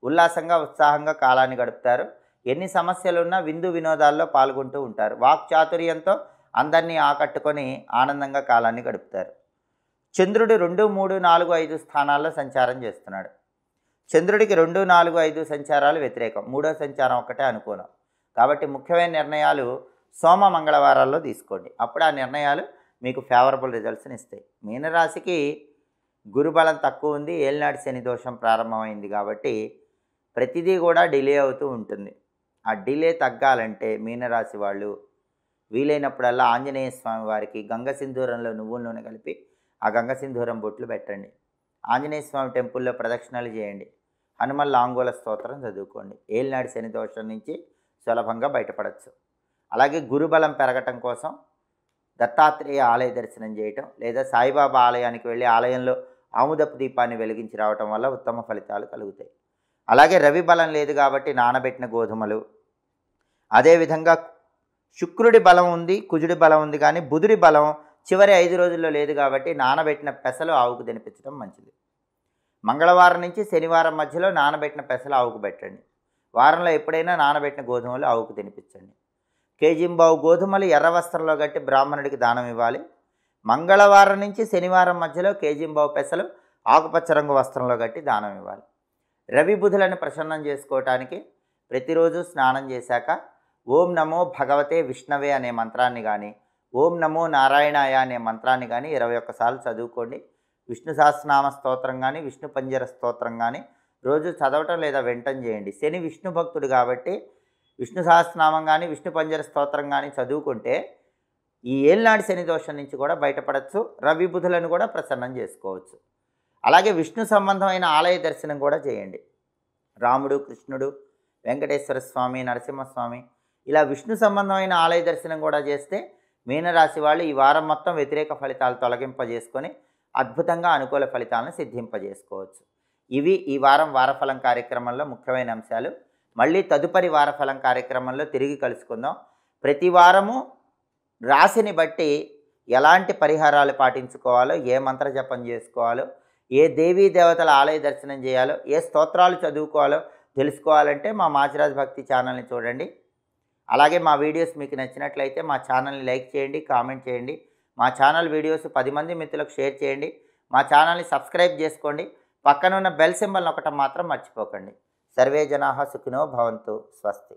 ఉల్లాసంగా ఉత్సాహంగా కాలాన్ని గడుపుతారు. ఎన్ని సమస్యలున్నా విందు వినోదాల్లో పాల్గొంటూ ఉంటారు. వాక్చాతుర్యంతో అందరినీ ఆకట్టుకొని ఆనందంగా కాలాన్ని గడుపుతారు. చంద్రుడు 2, 3, 4, 5 స్థానాల్లో సంచారం చేస్తున్నాడు. చంద్రుడికి 2, 4, 5 సంచారాలు వ్యతిరేకం. 3వ సంచారం ఒక్కటే అనుకూలం. కాబట్టి ముఖ్యమైన నిర్ణయాలు సోమ మంగళవారాల్లో తీసుకోండి. అప్పుడు ఆ నిర్ణయాలు మీకు ఫేవరబుల్ రిజల్ట్స్ని ఇస్తాయి. మీనరాశికి గురుబలం తక్కువ ఉంది. ఏలినాటి శని దోషం ప్రారంభమైంది కాబట్టి ప్రతిదీ కూడా డిలే అవుతూ ఉంటుంది. ఆ డిలే తగ్గాలంటే మీనరాశి వాళ్ళు వీలైనప్పుడల్లా ఆంజనేయ స్వామి వారికి గంగ సింధూరంలో నువ్వుల నూనె కలిపి ఆ గంగ సింధూరం బొట్లు పెట్టండి. ఆంజనేయ స్వామి టెంపుల్లో ప్రదక్షిణలు చేయండి. హనుమల్ లాంగోల స్తోత్రం చదువుకోండి. ఏలినాటి శని దోషం నుంచి సులభంగా బయటపడవచ్చు. అలాగే గురుబలం పెరగటం కోసం దత్తాత్రేయ ఆలయ దర్శనం చేయటం లేదా సాయిబాబా ఆలయానికి వెళ్ళి ఆలయంలో ఆముదపు దీపాన్ని వెలిగించి రావటం వల్ల ఉత్తమ ఫలితాలు కలుగుతాయి. అలాగే రవి బలం లేదు కాబట్టి నానబెట్టిన గోధుమలు, అదేవిధంగా శుక్రుడి బలం ఉంది, కుజుడి బలం ఉంది, కానీ బుధుడి బలం చివరి 5 రోజుల్లో లేదు కాబట్టి నానబెట్టిన పెసలు ఆవుకు తినిపించడం మంచిది. మంగళవారం నుంచి శనివారం మధ్యలో నానబెట్టిన పెసలు ఆవుకు పెట్టండి. వారంలో ఎప్పుడైనా నానబెట్టిన గోధుమలు ఆవుకు తినిపించండి. కేజింబావు గోధుమలు ఎర్ర వస్త్రంలో కట్టి బ్రాహ్మణుడికి దానం ఇవ్వాలి. మంగళవారం నుంచి శనివారం మధ్యలో కేజింబావు పెసలు ఆకుపచ్చ రంగు వస్త్రంలో కట్టి దానం ఇవ్వాలి. రవి బుధులను ప్రసన్నం చేసుకోవటానికి ప్రతిరోజు స్నానం చేశాక ఓం నమో భగవతే విష్ణవే అనే మంత్రాన్ని కానీ ఓం నమో నారాయణాయ అనే మంత్రాన్ని కానీ 21 సార్లు చదువుకోండి. విష్ణు సహస్రనామ స్తోత్రం కానీ విష్ణు పంజర స్తోత్రం కానీ రోజు చదవటం లేదా వినటం చేయండి. శని విష్ణు భక్తుడు కాబట్టి విష్ణు సహస్రనామం కానీ విష్ణు పంజర స్తోత్రం కానీ చదువుకుంటే ఈ ఏలినాటి శని దోషం నుంచి కూడా బయటపడవచ్చు. రవి బుధులను కూడా ప్రసన్నం చేసుకోవచ్చు. అలాగే విష్ణు సంబంధమైన ఆలయ దర్శనం కూడా చేయండి. రాముడు, కృష్ణుడు, వెంకటేశ్వర స్వామి, నరసింహస్వామి ఇలా విష్ణు సంబంధమైన ఆలయ దర్శనం కూడా చేస్తే మీనరాశి వాళ్ళు ఈ వారం మొత్తం వ్యతిరేక ఫలితాలు తొలగింపజేసుకొని అద్భుతంగా అనుకూల ఫలితాలను సిద్ధింపజేసుకోవచ్చు. ఇవి ఈ వారం వారఫలం కార్యక్రమంలో ముఖ్యమైన అంశాలు. మళ్ళీ తదుపరి వారఫలం కార్యక్రమంలో తిరిగి కలుసుకుందాం. ప్రతి వారము రాశిని బట్టి ఎలాంటి పరిహారాలు పాటించుకోవాలో, ఏ మంత్ర జపం చేసుకోవాలో, ఏ దేవీ దేవతల ఆలయ దర్శనం చేయాలో, ఏ స్తోత్రాలు చదువుకోవాలో తెలుసుకోవాలంటే మా మాచిరాజ్ భక్తి ఛానల్ని చూడండి. అలాగే మా వీడియోస్ మీకు నచ్చినట్లయితే మా ఛానల్ని లైక్ చేయండి, కామెంట్ చేయండి. మా ఛానల్ వీడియోస్ 10 మంది మిత్రులకు షేర్ చేయండి. మా ఛానల్ని సబ్స్క్రైబ్ చేసుకోండి. పక్కనున్న బెల్ సింబల్ నొక్కటం మాత్రం మర్చిపోకండి. సర్వే జనాః సుఖినో భవంతు. స్వస్తి.